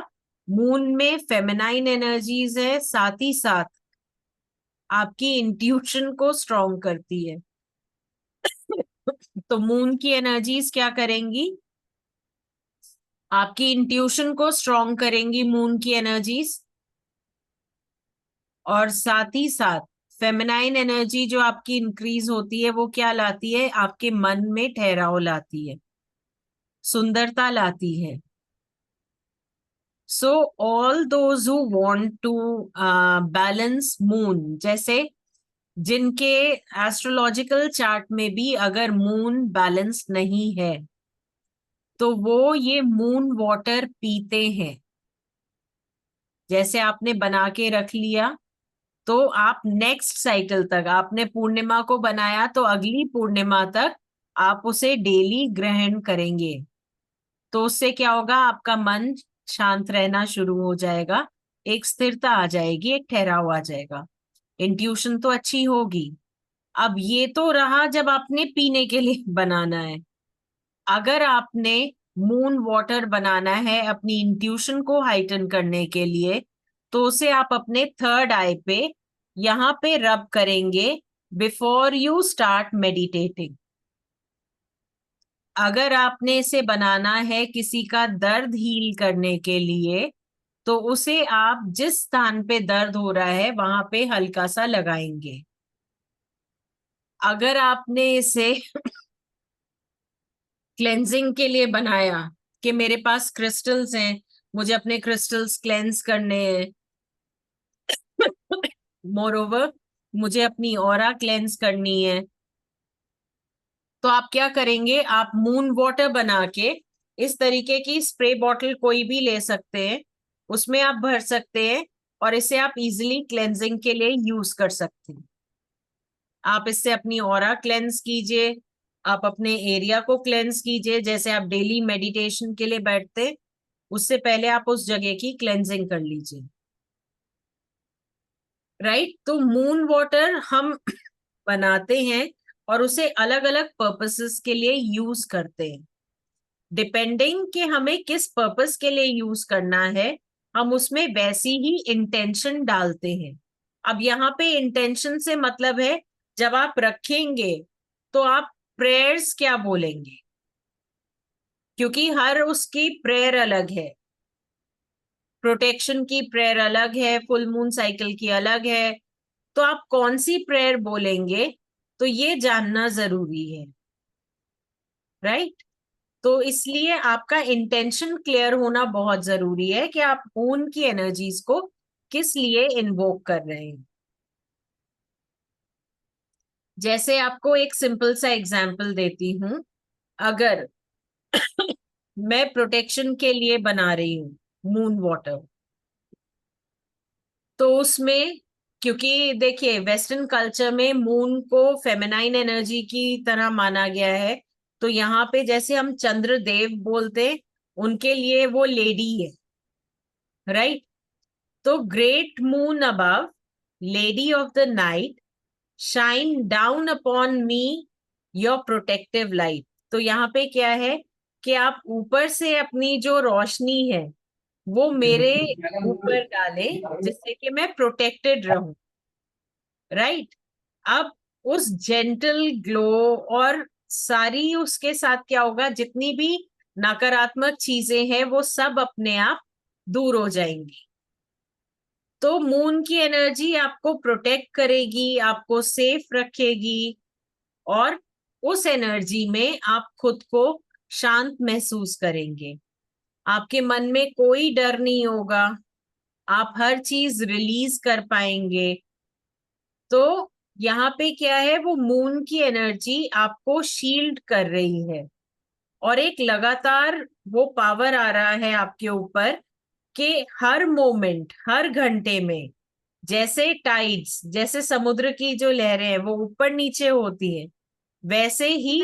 मून में फेमिनाइन एनर्जीज है, साथ ही साथ आपकी इंट्यूशन को स्ट्रॉन्ग करती है। तो मून की एनर्जीज क्या करेंगी, आपकी इंट्यूशन को स्ट्रॉन्ग करेंगी मून की एनर्जीज। और साथ ही साथ फेमिनाइन एनर्जी जो आपकी इंक्रीज होती है वो क्या लाती है, आपके मन में ठहराव लाती है, सुंदरता लाती है। So all those who want to balance moon, जैसे जिनके एस्ट्रोलॉजिकल चार्ट में भी अगर मून बैलेंस नहीं है तो वो ये मून वाटर पीते हैं। जैसे आपने बना के रख लिया तो आप नेक्स्ट साइकिल तक, आपने पूर्णिमा को बनाया तो अगली पूर्णिमा तक आप उसे डेली ग्रहण करेंगे। तो उससे क्या होगा, आपका मन शांत रहना शुरू हो जाएगा, एक स्थिरता आ जाएगी, एक ठहराव आ जाएगा, इंट्यूशन तो अच्छी होगी। अब ये तो रहा जब आपने पीने के लिए बनाना है। अगर आपने मून वाटर बनाना है अपनी इंट्यूशन को हाइटन करने के लिए तो उसे आप अपने थर्ड आई पे यहाँ पे रब करेंगे बिफोर यू स्टार्ट मेडिटेटिंग। अगर आपने इसे बनाना है किसी का दर्द हील करने के लिए तो उसे आप जिस स्थान पे दर्द हो रहा है वहां पे हल्का सा लगाएंगे। अगर आपने इसे क्लेंजिंग के लिए बनाया कि मेरे पास क्रिस्टल्स हैं, मुझे अपने क्रिस्टल्स क्लेंस करने हैं, मोर ओवर मुझे अपनी ऑरा क्लेंस करनी है, तो आप क्या करेंगे, आप मून वाटर बना के इस तरीके की स्प्रे बॉटल कोई भी ले सकते हैं, उसमें आप भर सकते हैं और इसे आप इजीली क्लेंजिंग के लिए यूज कर सकते हैं। आप इससे अपनी ऑरा क्लेंस कीजिए, आप अपने एरिया को क्लेंस कीजिए। जैसे आप डेली मेडिटेशन के लिए बैठते उससे पहले आप उस जगह की क्लेंजिंग कर लीजिए। राइट, तो मून वाटर हम बनाते हैं और उसे अलग अलग पर्पसेस के लिए यूज करते हैं। डिपेंडिंग कि हमें किस पर्पस के लिए यूज करना है, हम उसमें वैसी ही इंटेंशन डालते हैं। अब यहाँ पे इंटेंशन से मतलब है, जब आप रखेंगे तो आप प्रेयर्स क्या बोलेंगे, क्योंकि हर उसकी प्रेयर अलग है। प्रोटेक्शन की प्रेयर अलग है, फुल मून साइकिल की अलग है। तो आप कौन सी प्रेयर बोलेंगे, तो ये जानना जरूरी है, राइट। तो इसलिए आपका इंटेंशन क्लियर होना बहुत जरूरी है कि आप मून की एनर्जीज को किस लिए इन्वोक कर रहे हैं। जैसे आपको एक सिंपल सा एग्जांपल देती हूं। अगर मैं प्रोटेक्शन के लिए बना रही हूँ मून वाटर, तो उसमें, क्योंकि देखिए वेस्टर्न कल्चर में मून को फेमिनाइन एनर्जी की तरह माना गया है, तो यहाँ पे जैसे हम चंद्रदेव बोलते, उनके लिए वो लेडी है, राइट। तो great moon above, lady of the night, shine down upon me your protective light. तो यहाँ पे क्या है कि आप ऊपर से अपनी जो रोशनी है वो मेरे ऊपर डाले, जिससे कि मैं प्रोटेक्टेड रहूं, राइट। अब उस जेंटल ग्लो और सारी उसके साथ क्या होगा, जितनी भी नकारात्मक चीजें हैं वो सब अपने आप दूर हो जाएंगी। तो मून की एनर्जी आपको प्रोटेक्ट करेगी, आपको सेफ रखेगी, और उस एनर्जी में आप खुद को शांत महसूस करेंगे। आपके मन में कोई डर नहीं होगा, आप हर चीज रिलीज कर पाएंगे। तो यहाँ पे क्या है, वो मून की एनर्जी आपको शील्ड कर रही है, और एक लगातार वो पावर आ रहा है आपके ऊपर कि हर मोमेंट, हर घंटे में, जैसे टाइड्स, जैसे समुद्र की जो लहरें हैं वो ऊपर नीचे होती है, वैसे ही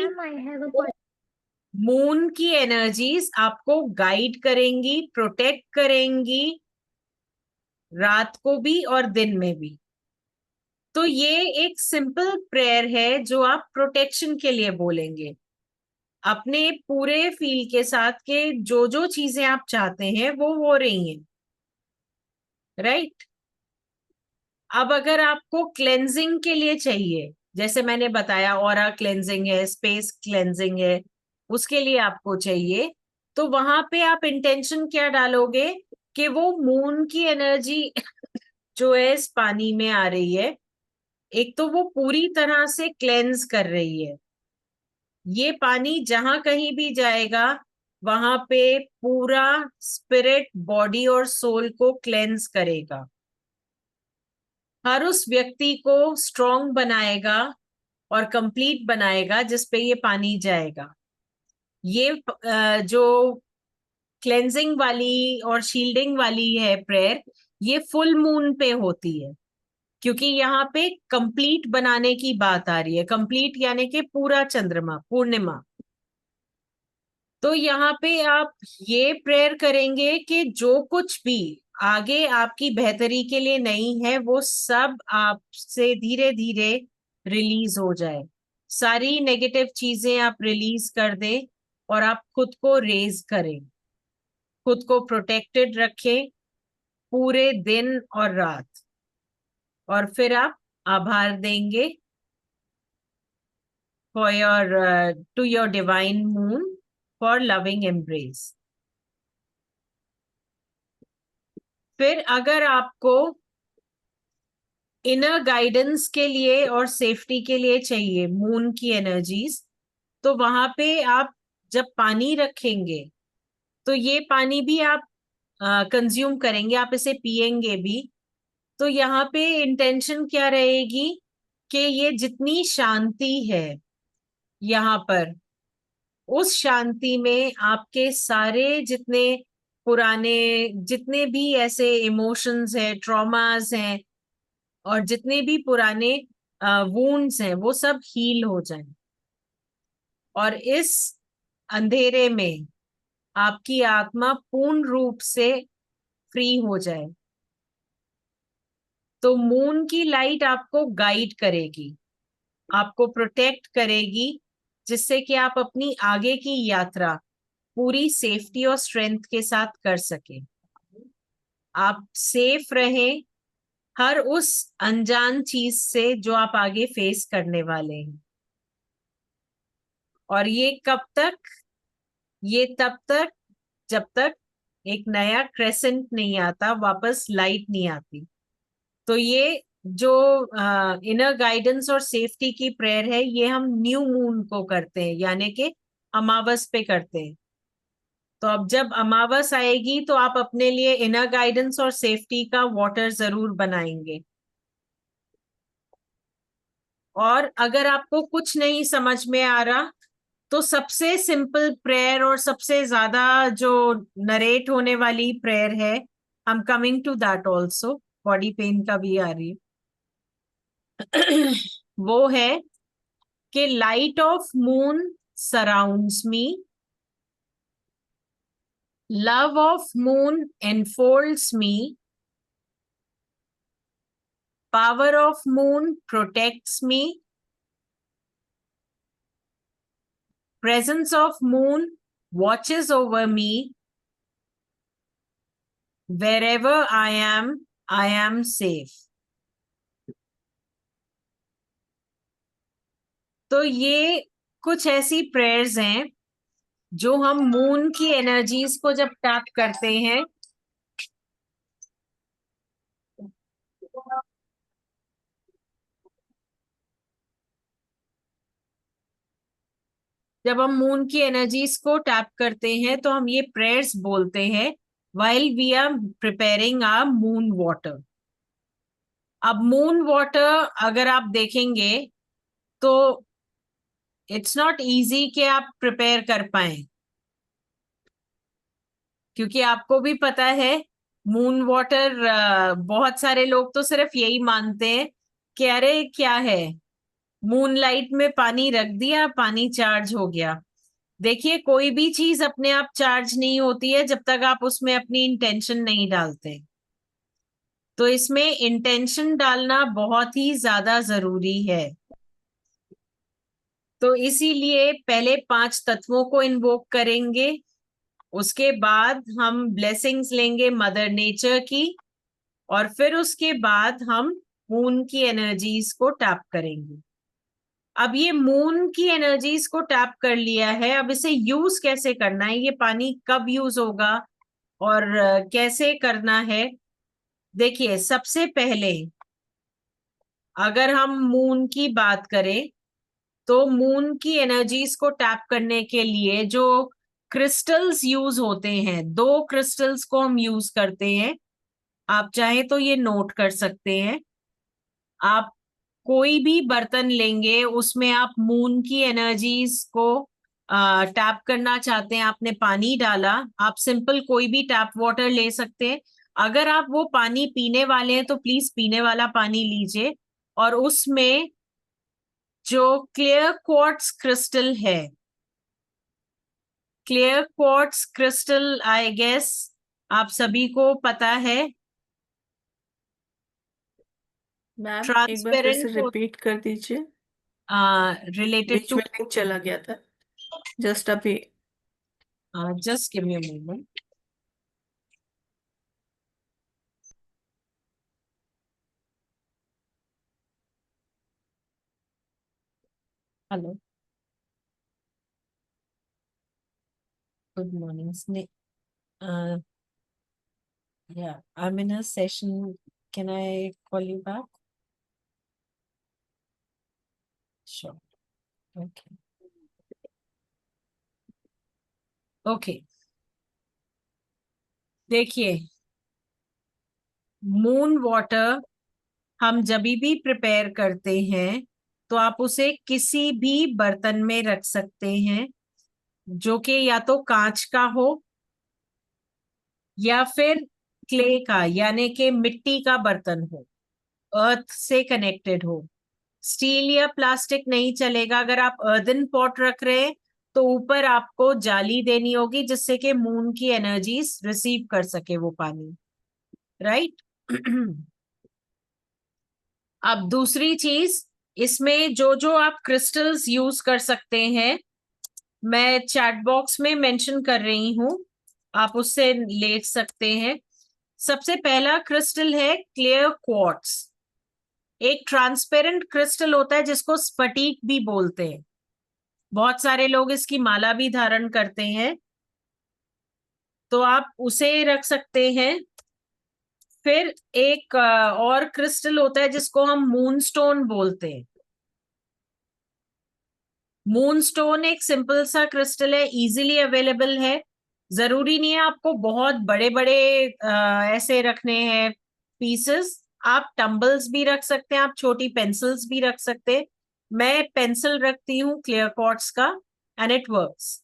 मून की एनर्जीज आपको गाइड करेंगी, प्रोटेक्ट करेंगी, रात को भी और दिन में भी। तो ये एक सिंपल प्रेयर है जो आप प्रोटेक्शन के लिए बोलेंगे, अपने पूरे फील के साथ के जो जो चीजें आप चाहते हैं वो हो रही हैं, राइट। अब अगर आपको क्लेंजिंग के लिए चाहिए, जैसे मैंने बताया ऑरा क्लेंजिंग है, स्पेस क्लेंजिंग है, उसके लिए आपको चाहिए, तो वहां पे आप इंटेंशन क्या डालोगे कि वो मून की एनर्जी जो है इस पानी में आ रही है, एक तो वो पूरी तरह से क्लेंज कर रही है। ये पानी जहां कहीं भी जाएगा वहां पे पूरा स्पिरिट, बॉडी और सोल को क्लेंज करेगा, हर उस व्यक्ति को स्ट्रोंग बनाएगा और कंप्लीट बनाएगा जिस पे ये पानी जाएगा। ये जो क्लेंजिंग वाली और शील्डिंग वाली है प्रेयर, ये फुल मून पे होती है, क्योंकि यहाँ पे कंप्लीट बनाने की बात आ रही है। कंप्लीट यानी कि पूरा चंद्रमा, पूर्णिमा। तो यहाँ पे आप ये प्रेयर करेंगे कि जो कुछ भी आगे आपकी बेहतरी के लिए नहीं है वो सब आपसे धीरे धीरे रिलीज हो जाए। सारी नेगेटिव चीजें आप रिलीज कर दें और आप खुद को रेज करें, खुद को प्रोटेक्टेड रखें पूरे दिन और रात, और फिर आप आभार देंगे for your to your divine moon for loving embrace. फिर अगर आपको इनर गाइडेंस के लिए और सेफ्टी के लिए चाहिए मून की एनर्जीज, तो वहां पे आप जब पानी रखेंगे तो ये पानी भी आप कंज्यूम करेंगे, आप इसे पिएंगे भी। तो यहाँ पे इंटेंशन क्या रहेगी कि ये जितनी शांति है यहाँ पर, उस शांति में आपके सारे जितने पुराने, जितने भी ऐसे इमोशंस हैं, ट्रॉमास हैं, और जितने भी पुराने वुंड्स हैं वो सब हील हो जाएं, और इस अंधेरे में आपकी आत्मा पूर्ण रूप से फ्री हो जाए। तो मून की लाइट आपको गाइड करेगी, आपको प्रोटेक्ट करेगी, जिससे कि आप अपनी आगे की यात्रा पूरी सेफ्टी और स्ट्रेंथ के साथ कर सके। आप सेफ रहें हर उस अनजान चीज से जो आप आगे फेस करने वाले हैं। और ये कब तक? ये तब तक जब तक एक नया क्रेसेंट नहीं आता, वापस लाइट नहीं आती। तो ये जो इनर गाइडेंस और सेफ्टी की प्रेयर है, ये हम न्यू मून को करते हैं, यानी कि अमावस पे करते हैं। तो अब जब अमावस आएगी तो आप अपने लिए इनर गाइडेंस और सेफ्टी का वाटर जरूर बनाएंगे। और अगर आपको कुछ नहीं समझ में आ रहा, तो सबसे सिंपल प्रेयर और सबसे ज्यादा जो नरेट होने वाली प्रेयर है, I am coming to that also, body pain का भी आ रही है। वो है कि light of moon surrounds me, love of moon enfolds me, power of moon protects me, presence of moon watches over me, wherever I am safe। तो ये कुछ ऐसी प्रेयर्स हैं जो हम मून की एनर्जीज को जब टैप करते हैं, जब हम मून की एनर्जीज को टैप करते हैं तो हम ये प्रेयर्स बोलते हैं while we are preparing our moon water. अब मून वाटर अगर आप देखेंगे तो इट्स नॉट इजी कि आप प्रिपेयर कर पाए, क्योंकि आपको भी पता है मून वाटर, बहुत सारे लोग तो सिर्फ यही मानते हैं कि अरे क्या है, मून लाइट में पानी रख दिया, पानी चार्ज हो गया। देखिए, कोई भी चीज अपने आप चार्ज नहीं होती है जब तक आप उसमें अपनी इंटेंशन नहीं डालते। तो इसमें इंटेंशन डालना बहुत ही ज्यादा जरूरी है। तो इसीलिए पहले 5 तत्वों को इन्वोक करेंगे, उसके बाद हम ब्लेसिंग्स लेंगे मदर नेचर की, और फिर उसके बाद हम मून की एनर्जीज को टैप करेंगे। अब ये मून की एनर्जीज को टैप कर लिया है, अब इसे यूज कैसे करना है, ये पानी कब यूज होगा और कैसे करना है। देखिए, सबसे पहले अगर हम मून की बात करें तो मून की एनर्जीज को टैप करने के लिए जो क्रिस्टल्स यूज होते हैं, 2 क्रिस्टल्स को हम यूज करते हैं। आप चाहे तो ये नोट कर सकते हैं। आप कोई भी बर्तन लेंगे, उसमें आप मून की एनर्जीज को टैप करना चाहते हैं, आपने पानी डाला, आप सिंपल कोई भी टैप वाटर ले सकते हैं। अगर आप वो पानी पीने वाले हैं तो प्लीज पीने वाला पानी लीजिए, और उसमें जो क्लियर क्वार्ट्ज क्रिस्टल है, clear quartz crystal I guess आप सभी को पता है, मैम एक बार फिर से ट्रांसपेरेंट, रिपीट कर दीजिए, रिलेटेड बीच टू, में लिंक चला गया था जस्ट अभी। Just give me a moment. Hello, good morning. Yeah, I'm in a session. Can I call you back? Sure. Okay. Okay. देखिए, मून वाटर हम जब भी प्रिपेयर करते हैं तो आप उसे किसी भी बर्तन में रख सकते हैं, जो कि या तो कांच का हो या फिर क्ले का, यानी कि मिट्टी का बर्तन हो, अर्थ से कनेक्टेड हो। स्टील या प्लास्टिक नहीं चलेगा। अगर आप अर्दन पॉट रख रहे हैं तो ऊपर आपको जाली देनी होगी, जिससे कि मून की एनर्जीज रिसीव कर सके वो पानी, राइट। अब दूसरी चीज, इसमें जो जो आप क्रिस्टल्स यूज कर सकते हैं मैं चैट बॉक्स में मेंशन कर रही हूं, आप उससे ले सकते हैं। सबसे पहला क्रिस्टल है क्लियर क्वार्ट्स। एक ट्रांसपेरेंट क्रिस्टल होता है जिसको स्फटिक भी बोलते हैं, बहुत सारे लोग इसकी माला भी धारण करते हैं, तो आप उसे रख सकते हैं। फिर एक और क्रिस्टल होता है जिसको हम मूनस्टोन बोलते हैं। मूनस्टोन एक सिंपल सा क्रिस्टल है, इजीली अवेलेबल है। जरूरी नहीं है आपको बहुत बड़े बड़े ऐसे रखने हैं पीसेस, आप टम्बल्स भी रख सकते हैं, आप छोटी पेंसिल्स भी रख सकते हैं। मैं पेंसिल रखती हूँ क्लियर क्वार्ट्ज का, एंड इट वर्क्स।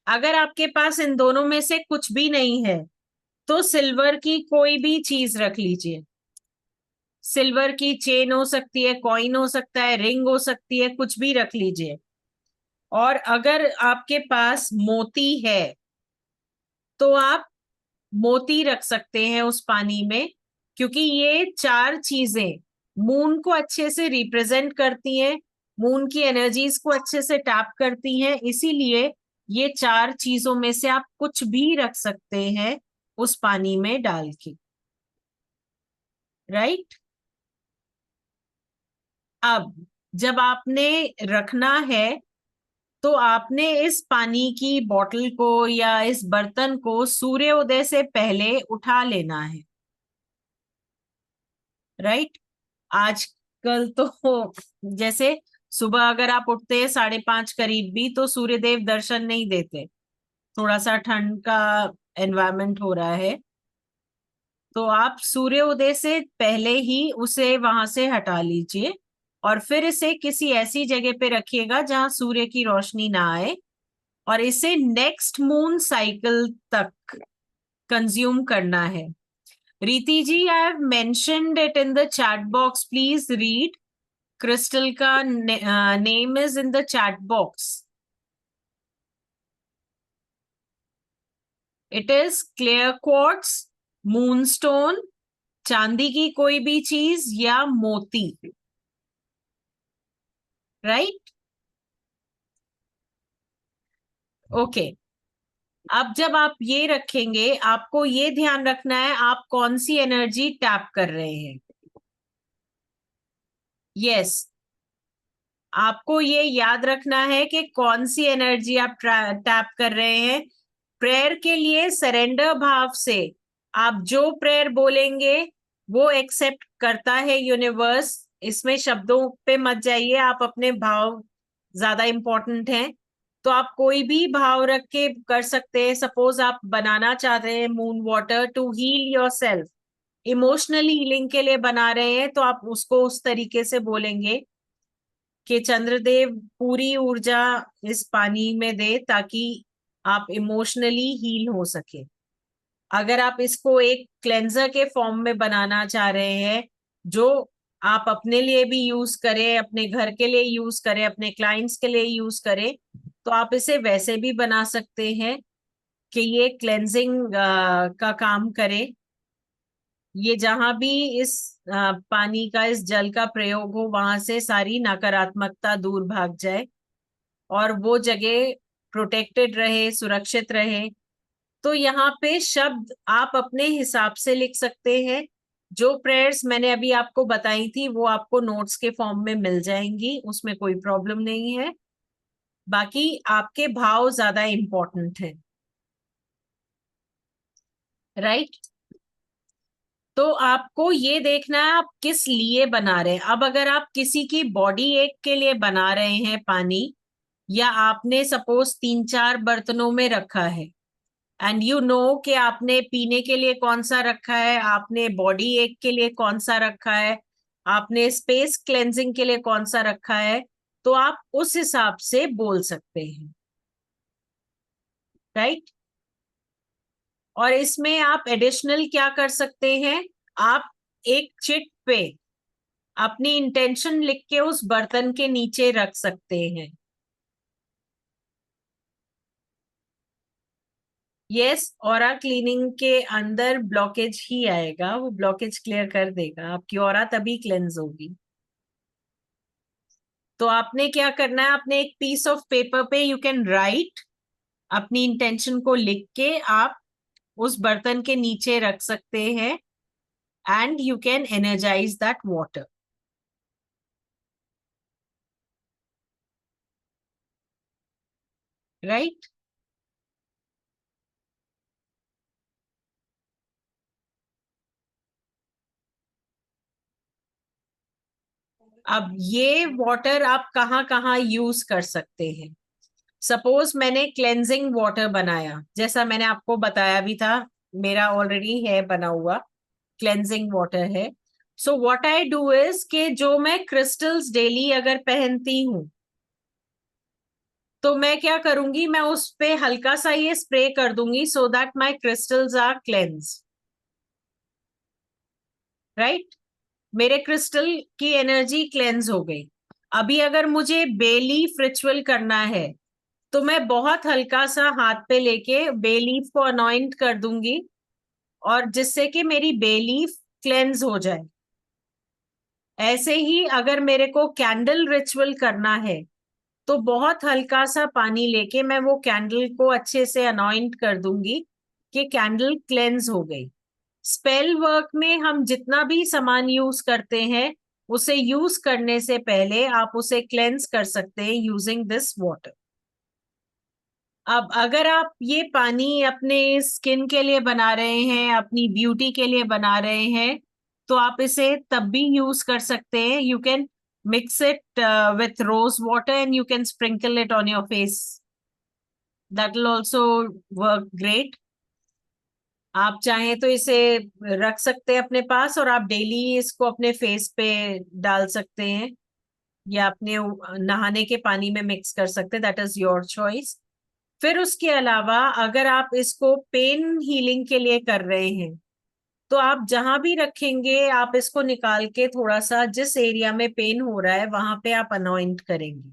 अगर आपके पास इन दोनों में से कुछ भी नहीं है तो सिल्वर की कोई भी चीज रख लीजिए। सिल्वर की चेन हो सकती है, कॉइन हो सकता है, रिंग हो सकती है, कुछ भी रख लीजिए। और अगर आपके पास मोती है तो आप मोती रख सकते हैं उस पानी में, क्योंकि ये चार चीजें मून को अच्छे से रिप्रेजेंट करती हैं, मून की एनर्जीज को अच्छे से टैप करती हैं, इसीलिए ये चार चीजों में से आप कुछ भी रख सकते हैं उस पानी में डाल के, राइट। अब जब आपने रखना है तो आपने इस पानी की बोतल को या इस बर्तन को सूर्योदय से पहले उठा लेना है, राइट। आजकल तो जैसे सुबह अगर आप उठते हैं 5:30 करीब भी तो सूर्यदेव दर्शन नहीं देते, थोड़ा सा ठंड का एनवायरनमेंट हो रहा है, तो आप सूर्योदय से पहले ही उसे वहां से हटा लीजिए और फिर इसे किसी ऐसी जगह पे रखिएगा जहां सूर्य की रोशनी ना आए, और इसे नेक्स्ट मून साइकिल तक कंज्यूम करना है। Riti ji, I have mentioned it in the chat box, please read. Crystal का name is in the chat box. It is clear quartz, moonstone, चांदी की कोई भी चीज या मोती, राइट। ओके, अब जब आप ये रखेंगे आपको ये ध्यान रखना है आप कौन सी एनर्जी टैप कर रहे हैं। यस, आपको ये याद रखना है कि कौन सी एनर्जी आप टैप कर रहे हैं। प्रेयर के लिए सरेंडर भाव से आप जो प्रेयर बोलेंगे वो एक्सेप्ट करता है यूनिवर्स। इसमें शब्दों पे मत जाइए, आप अपने भाव ज्यादा इंपॉर्टेंट हैं, तो आप कोई भी भाव रख के कर सकते हैं। सपोज आप बनाना चाह रहे हैं moon water to heal yourself, emotional healing के लिए बना रहे हैं, तो आप उसको उस तरीके से बोलेंगे कि चंद्रदेव पूरी ऊर्जा इस पानी में दे ताकि आप इमोशनली हील हो सके। अगर आप इसको एक क्लेंजर के फॉर्म में बनाना चाह रहे हैं जो आप अपने लिए भी यूज करें, अपने घर के लिए यूज करें, अपने क्लाइंट्स के लिए यूज करें, तो आप इसे वैसे भी बना सकते हैं कि ये क्लेंजिंग का काम करे। ये जहां भी इस पानी का, इस जल का प्रयोग हो वहां से सारी नकारात्मकता दूर भाग जाए और वो जगह प्रोटेक्टेड रहे, सुरक्षित रहे। तो यहाँ पे शब्द आप अपने हिसाब से लिख सकते हैं। जो प्रेयर्स मैंने अभी आपको बताई थी वो आपको नोट्स के फॉर्म में मिल जाएंगी, उसमें कोई प्रॉब्लम नहीं है। बाकी आपके भाव ज्यादा इंपॉर्टेंट है, राइट। तो आपको ये देखना है आप किस लिए बना रहे हैं। अब अगर आप किसी की बॉडी एक के लिए बना रहे हैं पानी, या आपने सपोज 3-4 बर्तनों में रखा है एंड यू नो कि आपने पीने के लिए कौन सा रखा है, आपने बॉडी एक के लिए कौन सा रखा है, आपने स्पेस क्लेंजिंग के लिए कौन सा रखा है, तो आप उस हिसाब से बोल सकते हैं, राइट। और इसमें आप एडिशनल क्या कर सकते हैं, आप एक चिट पे अपनी इंटेंशन लिख के उस बर्तन के नीचे रख सकते हैं। यस, ऑरा क्लीनिंग के अंदर ब्लॉकेज ही आएगा, वो ब्लॉकेज क्लियर कर देगा, आपकी ऑरा तभी क्लेंज होगी। तो आपने क्या करना है, आपने एक पीस ऑफ पेपर पे यू कैन राइट, अपनी इंटेंशन को लिख के आप उस बर्तन के नीचे रख सकते हैं and you can energise that water, right. अब ये वाटर आप कहाँ कहाँ यूज कर सकते हैं। सपोज मैंने क्लेंजिंग वाटर बनाया, जैसा मैंने आपको बताया भी था, मेरा ऑलरेडी है बना हुआ, क्लेंजिंग वाटर है। So what I do is कि जो मैं क्रिस्टल्स डेली अगर पहनती हूँ, तो मैं क्या करूंगी, मैं उस पे हल्का सा ये स्प्रे कर दूंगी so that my crystals are cleanse, right. मेरे क्रिस्टल की एनर्जी क्लेंस हो गई। अभी अगर मुझे बे लीफ रिचुअल करना है, तो मैं बहुत हल्का सा हाथ पे लेके बे लीफ को अनॉइंट कर दूंगी, और जिससे कि मेरी बे लीफ क्लेंस हो जाए। ऐसे ही अगर मेरे को कैंडल रिचुअल करना है, तो बहुत हल्का सा पानी लेके मैं वो कैंडल को अच्छे से अनॉइंट कर दूंगी कि कैंडल क्लेंस हो गई। स्पेल वर्क में हम जितना भी सामान यूज करते हैं, उसे यूज करने से पहले आप उसे क्लेंस कर सकते हैं यूजिंग दिस वाटर। अब अगर आप ये पानी अपने स्किन के लिए बना रहे हैं, अपनी ब्यूटी के लिए बना रहे हैं, तो आप इसे तब भी यूज कर सकते हैं। You can mix it with rose water and you can sprinkle it on your face, that will also work great. आप चाहें तो इसे रख सकते हैं अपने पास, और आप डेली इसको अपने फेस पे डाल सकते हैं, या अपने नहाने के पानी में मिक्स कर सकते हैं, दैट इज योर चॉइस। फिर उसके अलावा अगर आप इसको पेन हीलिंग के लिए कर रहे हैं, तो आप जहां भी रखेंगे, आप इसको निकाल के थोड़ा सा जिस एरिया में पेन हो रहा है वहां पे आप अनॉइंट करेंगे।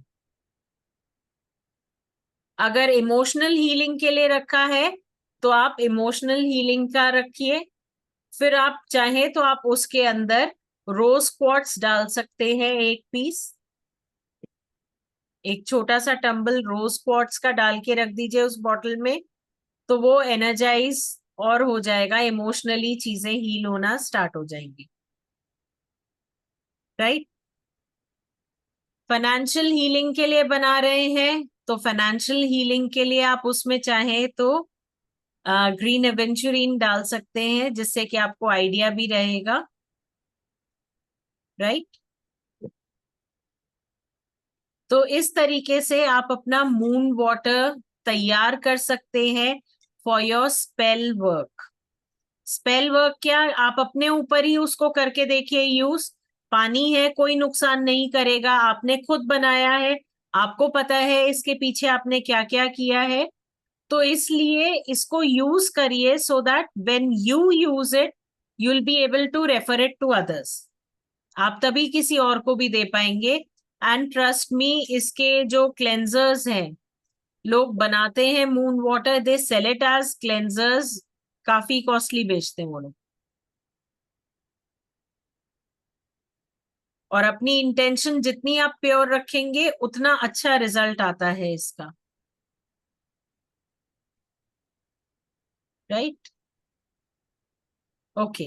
अगर इमोशनल हीलिंग के लिए रखा है, तो आप इमोशनल हीलिंग का रखिए। फिर आप चाहें तो आप उसके अंदर रोज क्वार्ट्स डाल सकते हैं, एक पीस, एक छोटा सा टंबल रोज क्वार्ट्स का डाल के रख दीजिए उस बॉटल में, तो वो एनर्जाइज और हो जाएगा, इमोशनली चीजें हील होना स्टार्ट हो जाएंगी, राइट। फाइनेंशियल हीलिंग के लिए बना रहे हैं, तो फाइनेंशियल हीलिंग के लिए आप उसमें चाहें तो ग्रीन एवेंचुरिन डाल सकते हैं, जिससे कि आपको आइडिया भी रहेगा, राइट। तो इस तरीके से आप अपना मून वाटर तैयार कर सकते हैं for your spell work. Spell work क्या, आप अपने ऊपर ही उसको करके देखिए यूज। पानी है, कोई नुकसान नहीं करेगा, आपने खुद बनाया है, आपको पता है इसके पीछे आपने क्या क्या किया है, तो इसलिए इसको यूज करिए so that when you use it you will be able to refer it to others. आप तभी किसी और को भी दे पाएंगे। एंड ट्रस्ट मी, इसके जो क्लेंजर्स हैं, लोग बनाते हैं moon water, they sell it as cleansers, काफी कॉस्टली बेचते हैं वो लोग। और अपनी इंटेंशन जितनी आप प्योर रखेंगे, उतना अच्छा रिजल्ट आता है इसका, right. Okay,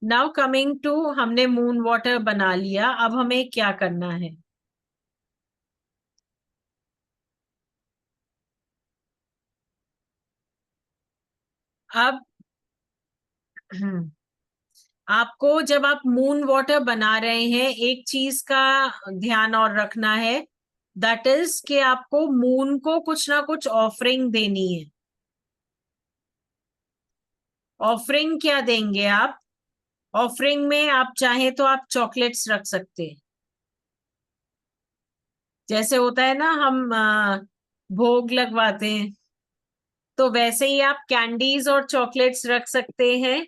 now coming to, हमने मून वाटर बना लिया, अब हमें क्या करना है। अब आपको जब आप मून वाटर बना रहे हैं, एक चीज का ध्यान और रखना है, दैट इज कि आपको मून को कुछ ना कुछ ऑफरिंग देनी है। ऑफरिंग क्या देंगे आप, ऑफरिंग में आप चाहें तो आप चॉकलेट्स रख सकते हैं, जैसे होता है ना हम भोग लगवाते हैं, तो वैसे ही आप कैंडीज और चॉकलेट्स रख सकते हैं।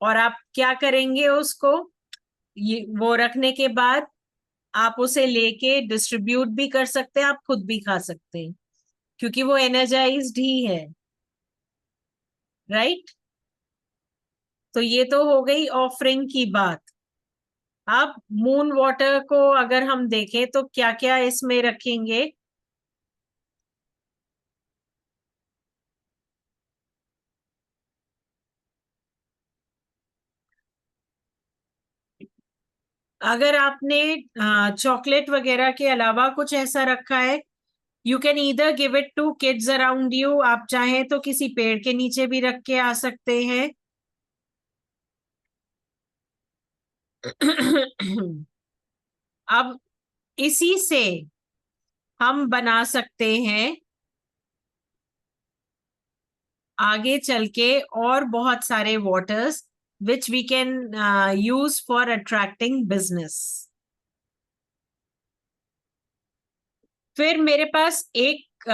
और आप क्या करेंगे उसको, ये वो रखने के बाद आप उसे लेके डिस्ट्रीब्यूट भी कर सकते हैं, आप खुद भी खा सकते हैं, क्योंकि वो एनर्जाइज्ड ही है, राइट। तो ये तो हो गई ऑफरिंग की बात। अब मून वाटर को अगर हम देखें तो क्या क्या इसमें रखेंगे? अगर आपने चॉकलेट वगैरह के अलावा कुछ ऐसा रखा है, you can either give it to kids around you, आप चाहें तो किसी पेड़ के नीचे भी रख के आ सकते हैं। अब इसी से हम बना सकते हैं आगे चल के और बहुत सारे waters which we can use for attracting business. फिर मेरे पास एक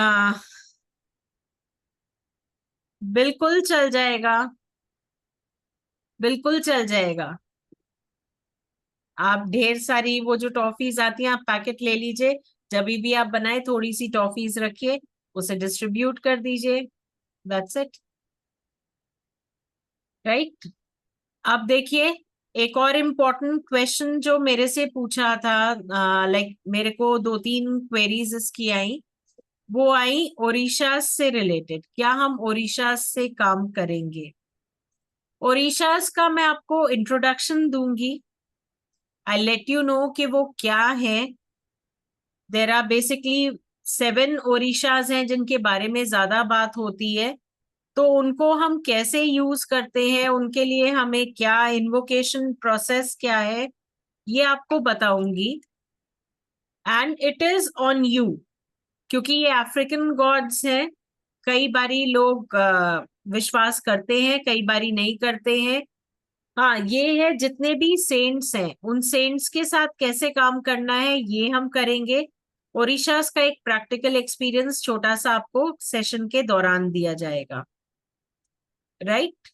बिल्कुल चल जाएगा, बिल्कुल चल जाएगा। आप ढेर सारी वो जो टॉफीज आती हैं आप पैकेट ले लीजिए, जब भी आप बनाए थोड़ी सी टॉफीज रखिए, उसे डिस्ट्रीब्यूट कर दीजिए, दैट्स इट, राइट। अब देखिए एक और इम्पोर्टेंट क्वेश्चन जो मेरे से पूछा था, लाइक मेरे को 2-3 क्वेरीज इसकी आई, वो आई ओडिशा से रिलेटेड, क्या हम ओडिशा से काम करेंगे? ओडिशास का मैं आपको इंट्रोडक्शन दूंगी, आई लेट यू नो कि वो क्या है। देर आर बेसिकली 7 ओडिशास हैं जिनके बारे में ज्यादा बात होती है, तो उनको हम कैसे यूज करते हैं, उनके लिए हमें क्या इन्वोकेशन प्रोसेस क्या है, ये आपको बताऊंगी। And it is on you, क्योंकि ये अफ्रीकन गॉड्स हैं, कई बारी लोग विश्वास करते हैं, कई बारी नहीं करते हैं। हाँ, ये है जितने भी सेंट्स हैं उन सेंट्स के साथ कैसे काम करना है ये हम करेंगे। ओरिशास का एक प्रैक्टिकल एक्सपीरियंस छोटा सा आपको सेशन के दौरान दिया जाएगा, राइट।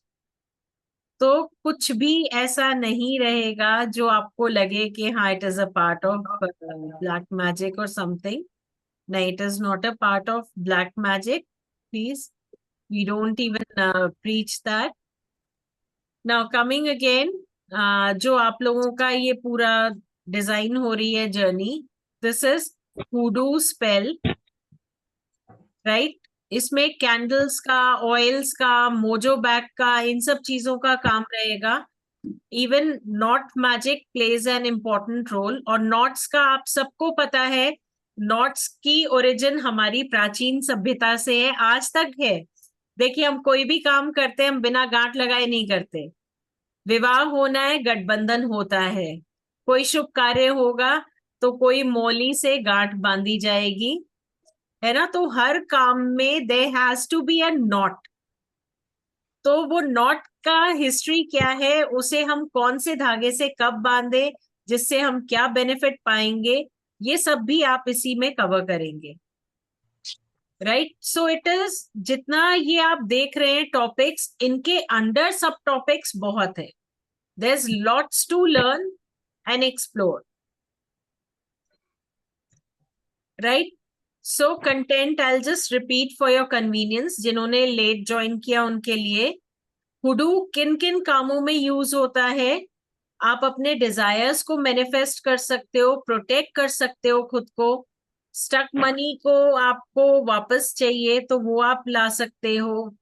तो कुछ भी ऐसा नहीं रहेगा जो आपको लगे कि हाँ it is a part of black magic और समथिंग। नहीं, it is not a part of black magic, please, we don't even preach that. Now coming again, जो आप लोगों का ये पूरा डिजाइन हो रही है journey, this is hoodoo spell, right. इसमें कैंडल्स का, ऑयल्स का, मोजो बैग का, इन सब चीजों का काम रहेगा। Even knot magic plays an important role, और नॉट्स का आप सबको पता है, नॉट्स की ओरिजिन हमारी प्राचीन सभ्यता से है, आज तक है। देखिए हम कोई भी काम करते हैं हम बिना गांठ लगाए नहीं करते, विवाह होना है गठबंधन होता है, कोई शुभ कार्य होगा तो कोई मौली से गांठ बांधी जाएगी, है ना। तो हर काम में there has to be a knot. तो वो नॉट का हिस्ट्री क्या है, उसे हम कौन से धागे से कब बांधे, जिससे हम क्या बेनिफिट पाएंगे, ये सब भी आप इसी में कवर करेंगे, राइट। सो इट इज, जितना ये आप देख रहे हैं टॉपिक्स, इनके अंडर सब टॉपिक्स बहुत है, there's lots to learn and explore, right? So content I'll just repeat for your convenience, जिन्होंने लेट ज्वाइन किया उनके लिए। हुडू किन किन कामों में यूज होता है? आप अपने डिजायर्स को मैनिफेस्ट कर सकते हो, प्रोटेक्ट कर सकते हो खुद को, स्टक मनी को आपको वापस चाहिए तो वो आप ला सकते हो,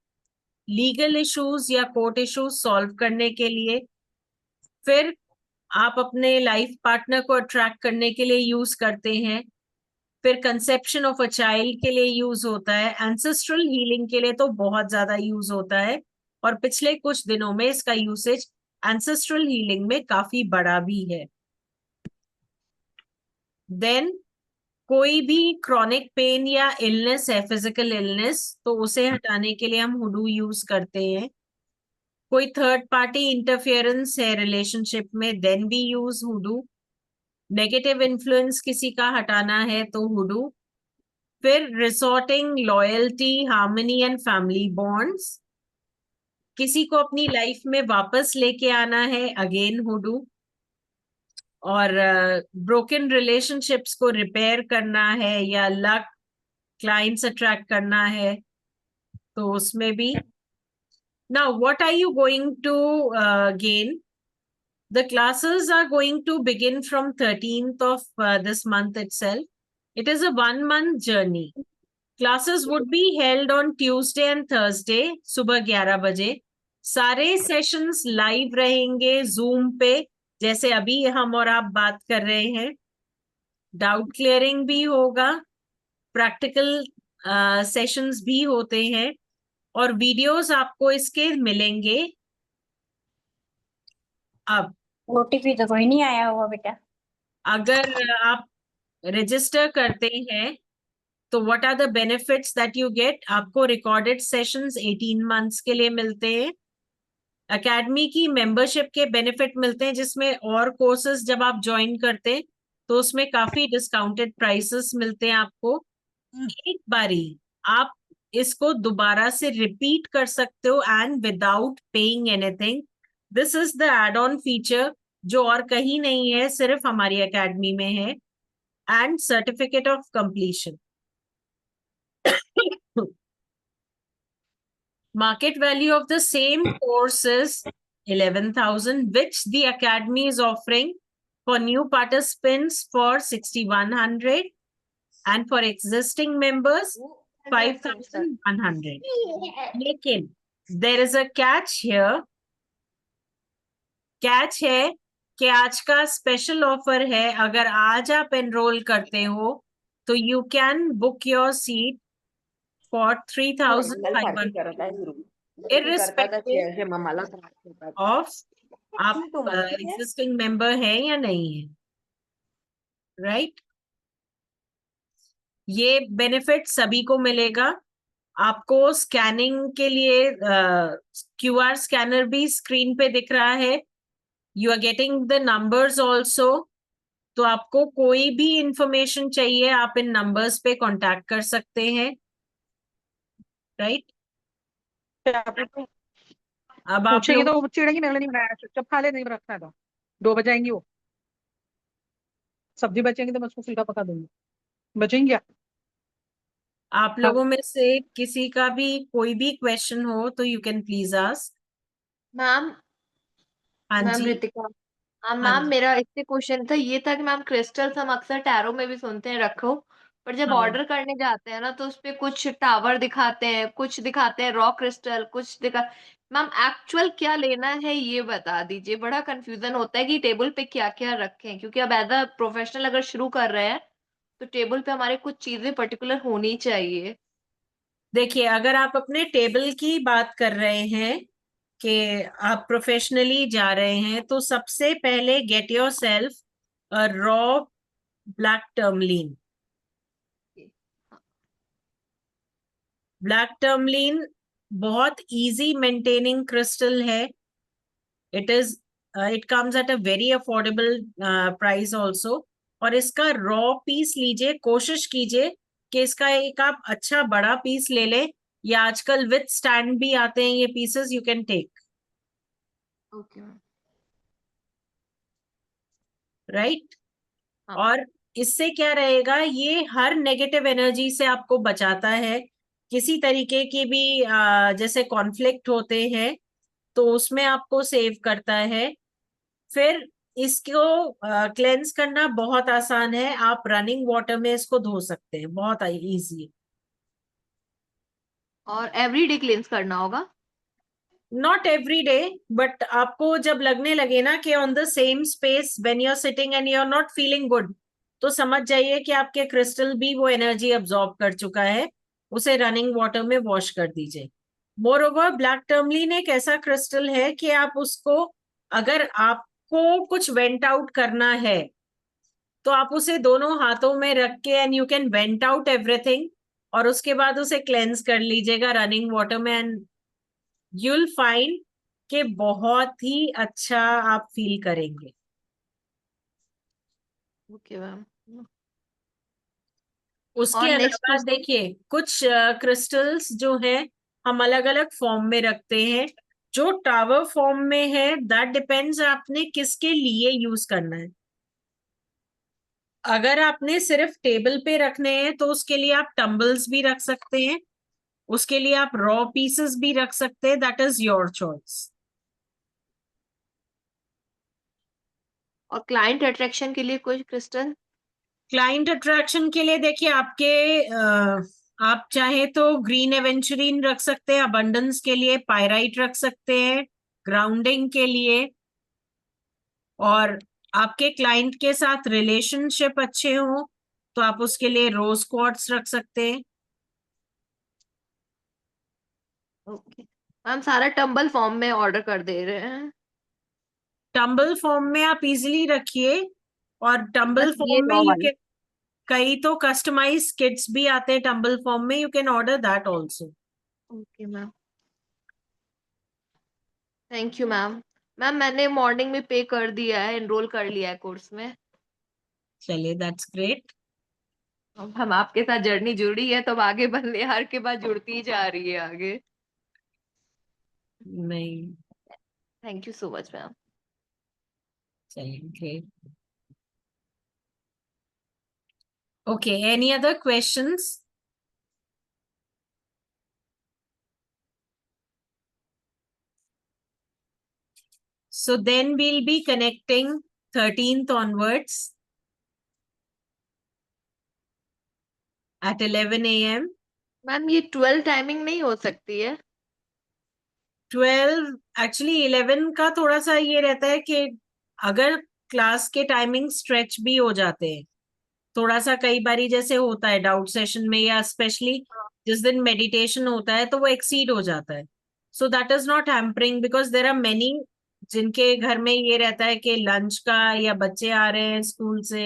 लीगल इश्यूज या कोर्ट इश्यूज सॉल्व करने के लिए, फिर आप अपने लाइफ पार्टनर को अट्रैक्ट करने के लिए यूज करते हैं, फिर कंसेप्शन ऑफ अ चाइल्ड के लिए यूज होता है, एंसेस्ट्रल हीलिंग के लिए तो बहुत ज्यादा यूज होता है, और पिछले कुछ दिनों में इसका यूसेज एंसेस्ट्रल हीलिंग में काफी बड़ा भी है। देन कोई भी क्रॉनिक पेन या इलनेस है, फिजिकल इलनेस, तो उसे हटाने के लिए हम हुडू यूज करते हैं। कोई थर्ड पार्टी इंटरफेरेंस है रिलेशनशिप में, देन भी यूज हुडू। नेगेटिव इन्फ्लुएंस किसी का हटाना है तो हुडू। फिर resorting loyalty, harmony and family bonds, किसी को अपनी लाइफ में वापस लेके आना है, अगेन हुडू। और ब्रोकन रिलेशनशिप्स को रिपेयर करना है या लक क्लाइंट्स अट्रैक्ट करना है तो उसमें भी। Now what are you going to gain? The classes are going to begin from 13th of this month itself. It is a 1-month journey. Classes would be held on Tuesday and Thursday, सुबह 11 बजे. सारे सेशंस लाइव रहेंगे Zoom पे, जैसे अभी हम और आप बात कर रहे हैं. डाउट क्लियरिंग भी होगा, प्रैक्टिकल सेशंस भी होते हैं, और वीडियोस आपको इसके मिलेंगे. अब ओटीपी तो कोई नहीं आया होगा बेटा. अगर आप रजिस्टर करते हैं तो what are the benefits that you get? आपको रिकॉर्डेड सेशंस 18 मंथ्स के लिए मिलते हैं. एकेडमी की मेंबरशिप के बेनिफिट मिलते हैं, जिसमें और कोर्सेज जब आप ज्वाइन करते हैं तो उसमें काफी डिस्काउंटेड प्राइसेस मिलते हैं आपको. एक बारी आप इसको दोबारा से रिपीट कर सकते हो and without paying anything. This is the add on feature जो और कहीं नहीं है, सिर्फ हमारी एकेडमी में है. And certificate of completion. Market value of the same course is 11,000, which the academy is offering for new participants for 6,100, and for existing members 5,100. लेकिन there is a catch here. Catch है कि आज का स्पेशल ऑफर है. अगर आज आप एनरोल करते हो तो you can book your seat for 3,500, irrespective of आप existing member है या नहीं है. राइट? ये बेनिफिट सभी को मिलेगा. आपको स्कैनिंग के लिए QR स्कैनर भी स्क्रीन पे दिख रहा है. You are getting the numbers also. तो आपको कोई भी इंफॉर्मेशन चाहिए आप इन नंबर्स पे कांटेक्ट कर सकते हैं. राइट? अब आप पूछेंगे लोग तो वो चिड़ेंगी, मैंने नहीं बनाया, चुपचाप खा ले, नहीं रखना था. 2 बजाएंगी वो. सब्जी बचेंगी तो मैं उसको फुल्का पका दूंगी. बचेंगी क्या? आप लोगों में से किसी का भी कोई भी क्वेश्चन हो तो you can please ask. Ma'am. हाँ मैम जी. रितिका. हाँ हाँ मैम, जी. मेरा इससे क्वेश्चन था, ये था कि मैम क्रिस्टल्स हम अक्सर टैरो में भी सुनते हैं रखो, पर जब हाँ. ऑर्डर करने जाते हैं ना तो उसपे कुछ टावर दिखाते हैं, कुछ दिखाते हैं रॉ क्रिस्टल, कुछ दिखा. मैम एक्चुअल क्या लेना है ये बता दीजिए. बड़ा कंफ्यूजन होता है कि टेबल पे क्या क्या रखें, क्योंकि अब एज अ प्रोफेशनल अगर शुरू कर रहे हैं तो टेबल पे हमारे कुछ चीजें पर्टिकुलर होनी चाहिए. देखिए, अगर आप अपने टेबल की बात कर रहे हैं कि आप प्रोफेशनली जा रहे हैं, तो सबसे पहले get yourself a raw black tourmaline. Black tourmaline बहुत इजी मेंटेनिंग क्रिस्टल है. It comes at a very affordable price also. और इसका रॉ पीस लीजिए, कोशिश कीजिए कि इसका एक आप अच्छा बड़ा पीस ले ले, या आजकल विथ स्टैंड भी आते हैं ये pieces, you can take. Okay ma'am. Right? हाँ. और इससे क्या रहेगा, ये हर नेगेटिव एनर्जी से आपको बचाता है. किसी तरीके की भी जैसे कॉन्फ्लिक्ट होते हैं तो उसमें आपको सेव करता है. फिर इसको क्लेंस करना बहुत आसान है. आप रनिंग वाटर में इसको धो सकते हैं, बहुत इजी. और एवरीडे क्लींस करना होगा? नॉट एवरी डे, बट आपको जब लगने लगे ना कि on the same space when you are sitting and you are not feeling good, तो समझ जाइए कि आपके क्रिस्टल भी वो एनर्जी अब्सॉर्ब कर चुका है. उसे रनिंग वाटर में वॉश कर दीजिए. मोर ओवर, ब्लैक टर्मलीन एक ऐसा क्रिस्टल है कि आप उसको, अगर आपको कुछ वेंट आउट करना है तो आप उसे दोनों हाथों में रख के and you can went out everything, और उसके बाद उसे क्लेंस कर लीजिएगा रनिंग वाटर में, एंड you'll find कि बहुत ही अच्छा आप फील करेंगे. Okay ma'am. उसके और नेक्स्ट अलावा क्वेश्चन. देखिए, कुछ क्रिस्टल्स जो हैं हम अलग अलग फॉर्म में रखते हैं. जो टावर फॉर्म में है दैट डिपेंड्स आपने किसके लिए यूज करना है. अगर आपने सिर्फ टेबल पे रखने हैं तो उसके लिए आप टम्बल्स भी रख सकते हैं, उसके लिए आप रॉ पीसेस भी रख सकते हैं. That is your choice. और क्लाइंट अट्रैक्शन के लिए कोई क्रिस्टल? क्लाइंट अट्रैक्शन के लिए देखिए आपके आप चाहे तो ग्रीन एवेंचुरिन रख सकते हैं, अबंडेंस के लिए पायराइट रख सकते हैं, ग्राउंडिंग के लिए, और आपके क्लाइंट के साथ रिलेशनशिप अच्छे हो तो आप उसके लिए रोज क्वार्ट्स रख सकते हैं। ओके मैम, सारा टंबल फॉर्म में ऑर्डर कर दे रहे हैं। टंबल फॉर्म में आप इजीली रखिए, और टंबल बस ये फॉर्म में रॉ यू वाले। कैन, कई तो कस्टमाइज किट्स भी आते हैं टंबल फॉर्म में, you can order that also. Okay ma'am, thank you ma'am. Ma'am मैंने मॉर्निंग में पे कर दिया है, एनरोल कर लिया है कोर्स में। चलिए, दैट्स ग्रेट। अब हम आपके साथ जर्नी जुड़ी है तो अब आगे बंदे हर के बाद जुड़ती ही जा रही है आगे। नहीं, thank you so much ma'am. चलिए great. Okay, any other questions? So then we'll be connecting 13th onwards at 11 a.m. Ma'am ये 12 टाइमिंग नहीं हो सकती है? 12 एक्चुअली 11 का थोड़ा सा ये रहता है कि अगर क्लास के टाइमिंग स्ट्रेच भी हो जाते हैं थोड़ा सा, कई बारी जैसे होता है डाउट सेशन में, या स्पेशली जिस दिन मेडिटेशन होता है तो वो एक्सीड हो जाता है। So that is not hampering, because there are many जिनके घर में ये रहता है कि लंच का या बच्चे आ रहे हैं स्कूल से,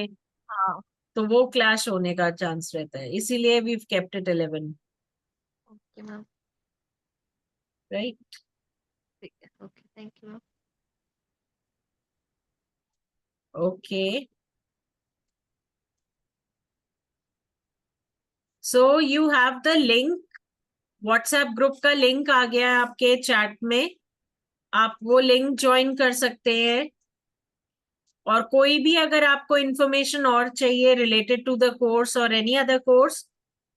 हाँ। तो वो क्लैश होने का चांस रहता है, इसीलिए we kept it 11, okay ma'am, right? ठीक है। Okay, thank you ma'am. Okay, so you have the link, WhatsApp group का लिंक आ गया है आपके चैट में, आप वो लिंक ज्वाइन कर सकते हैं। और कोई भी अगर आपको इंफॉर्मेशन और चाहिए रिलेटेड टू द कोर्स और एनी अदर कोर्स,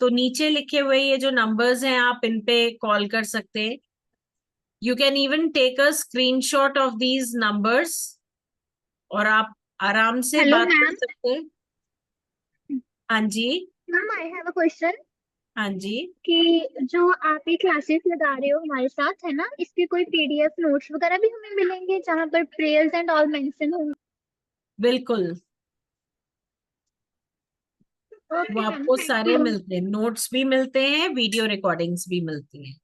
तो नीचे लिखे हुए ये जो नंबर्स हैं आप इन पे कॉल कर सकते हैं। You can even take a screenshot of these numbers और आप आराम से हेलो बात कर मैम। सकते हैं। हाँ जी। Ma'am I have a question हाँ जी, कि जो आप ये क्लासेस लगा रहे हो हमारे साथ, है ना, इसके कोई पीडीएफ नोट्स वगैरह भी हमें मिलेंगे जहाँ पर प्रेयर्स एंड ऑल मेंशन होंगे? बिल्कुल, वो ओके मैम, आपको थैंक सारे यू। मिलते हैं, नोट्स भी मिलते हैं, वीडियो रिकॉर्डिंग्स भी मिलती हैं।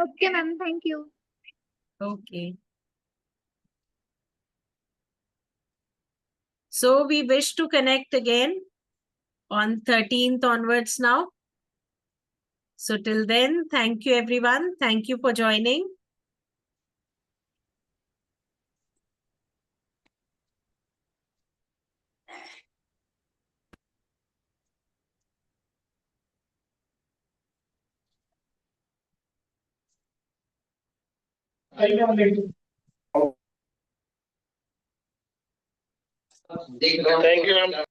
Okay ma'am, thank you. Okay, so we wish to connect again on 13th onwards now. So till then, thank you everyone. Thank you for joining. Thank you, ma'am.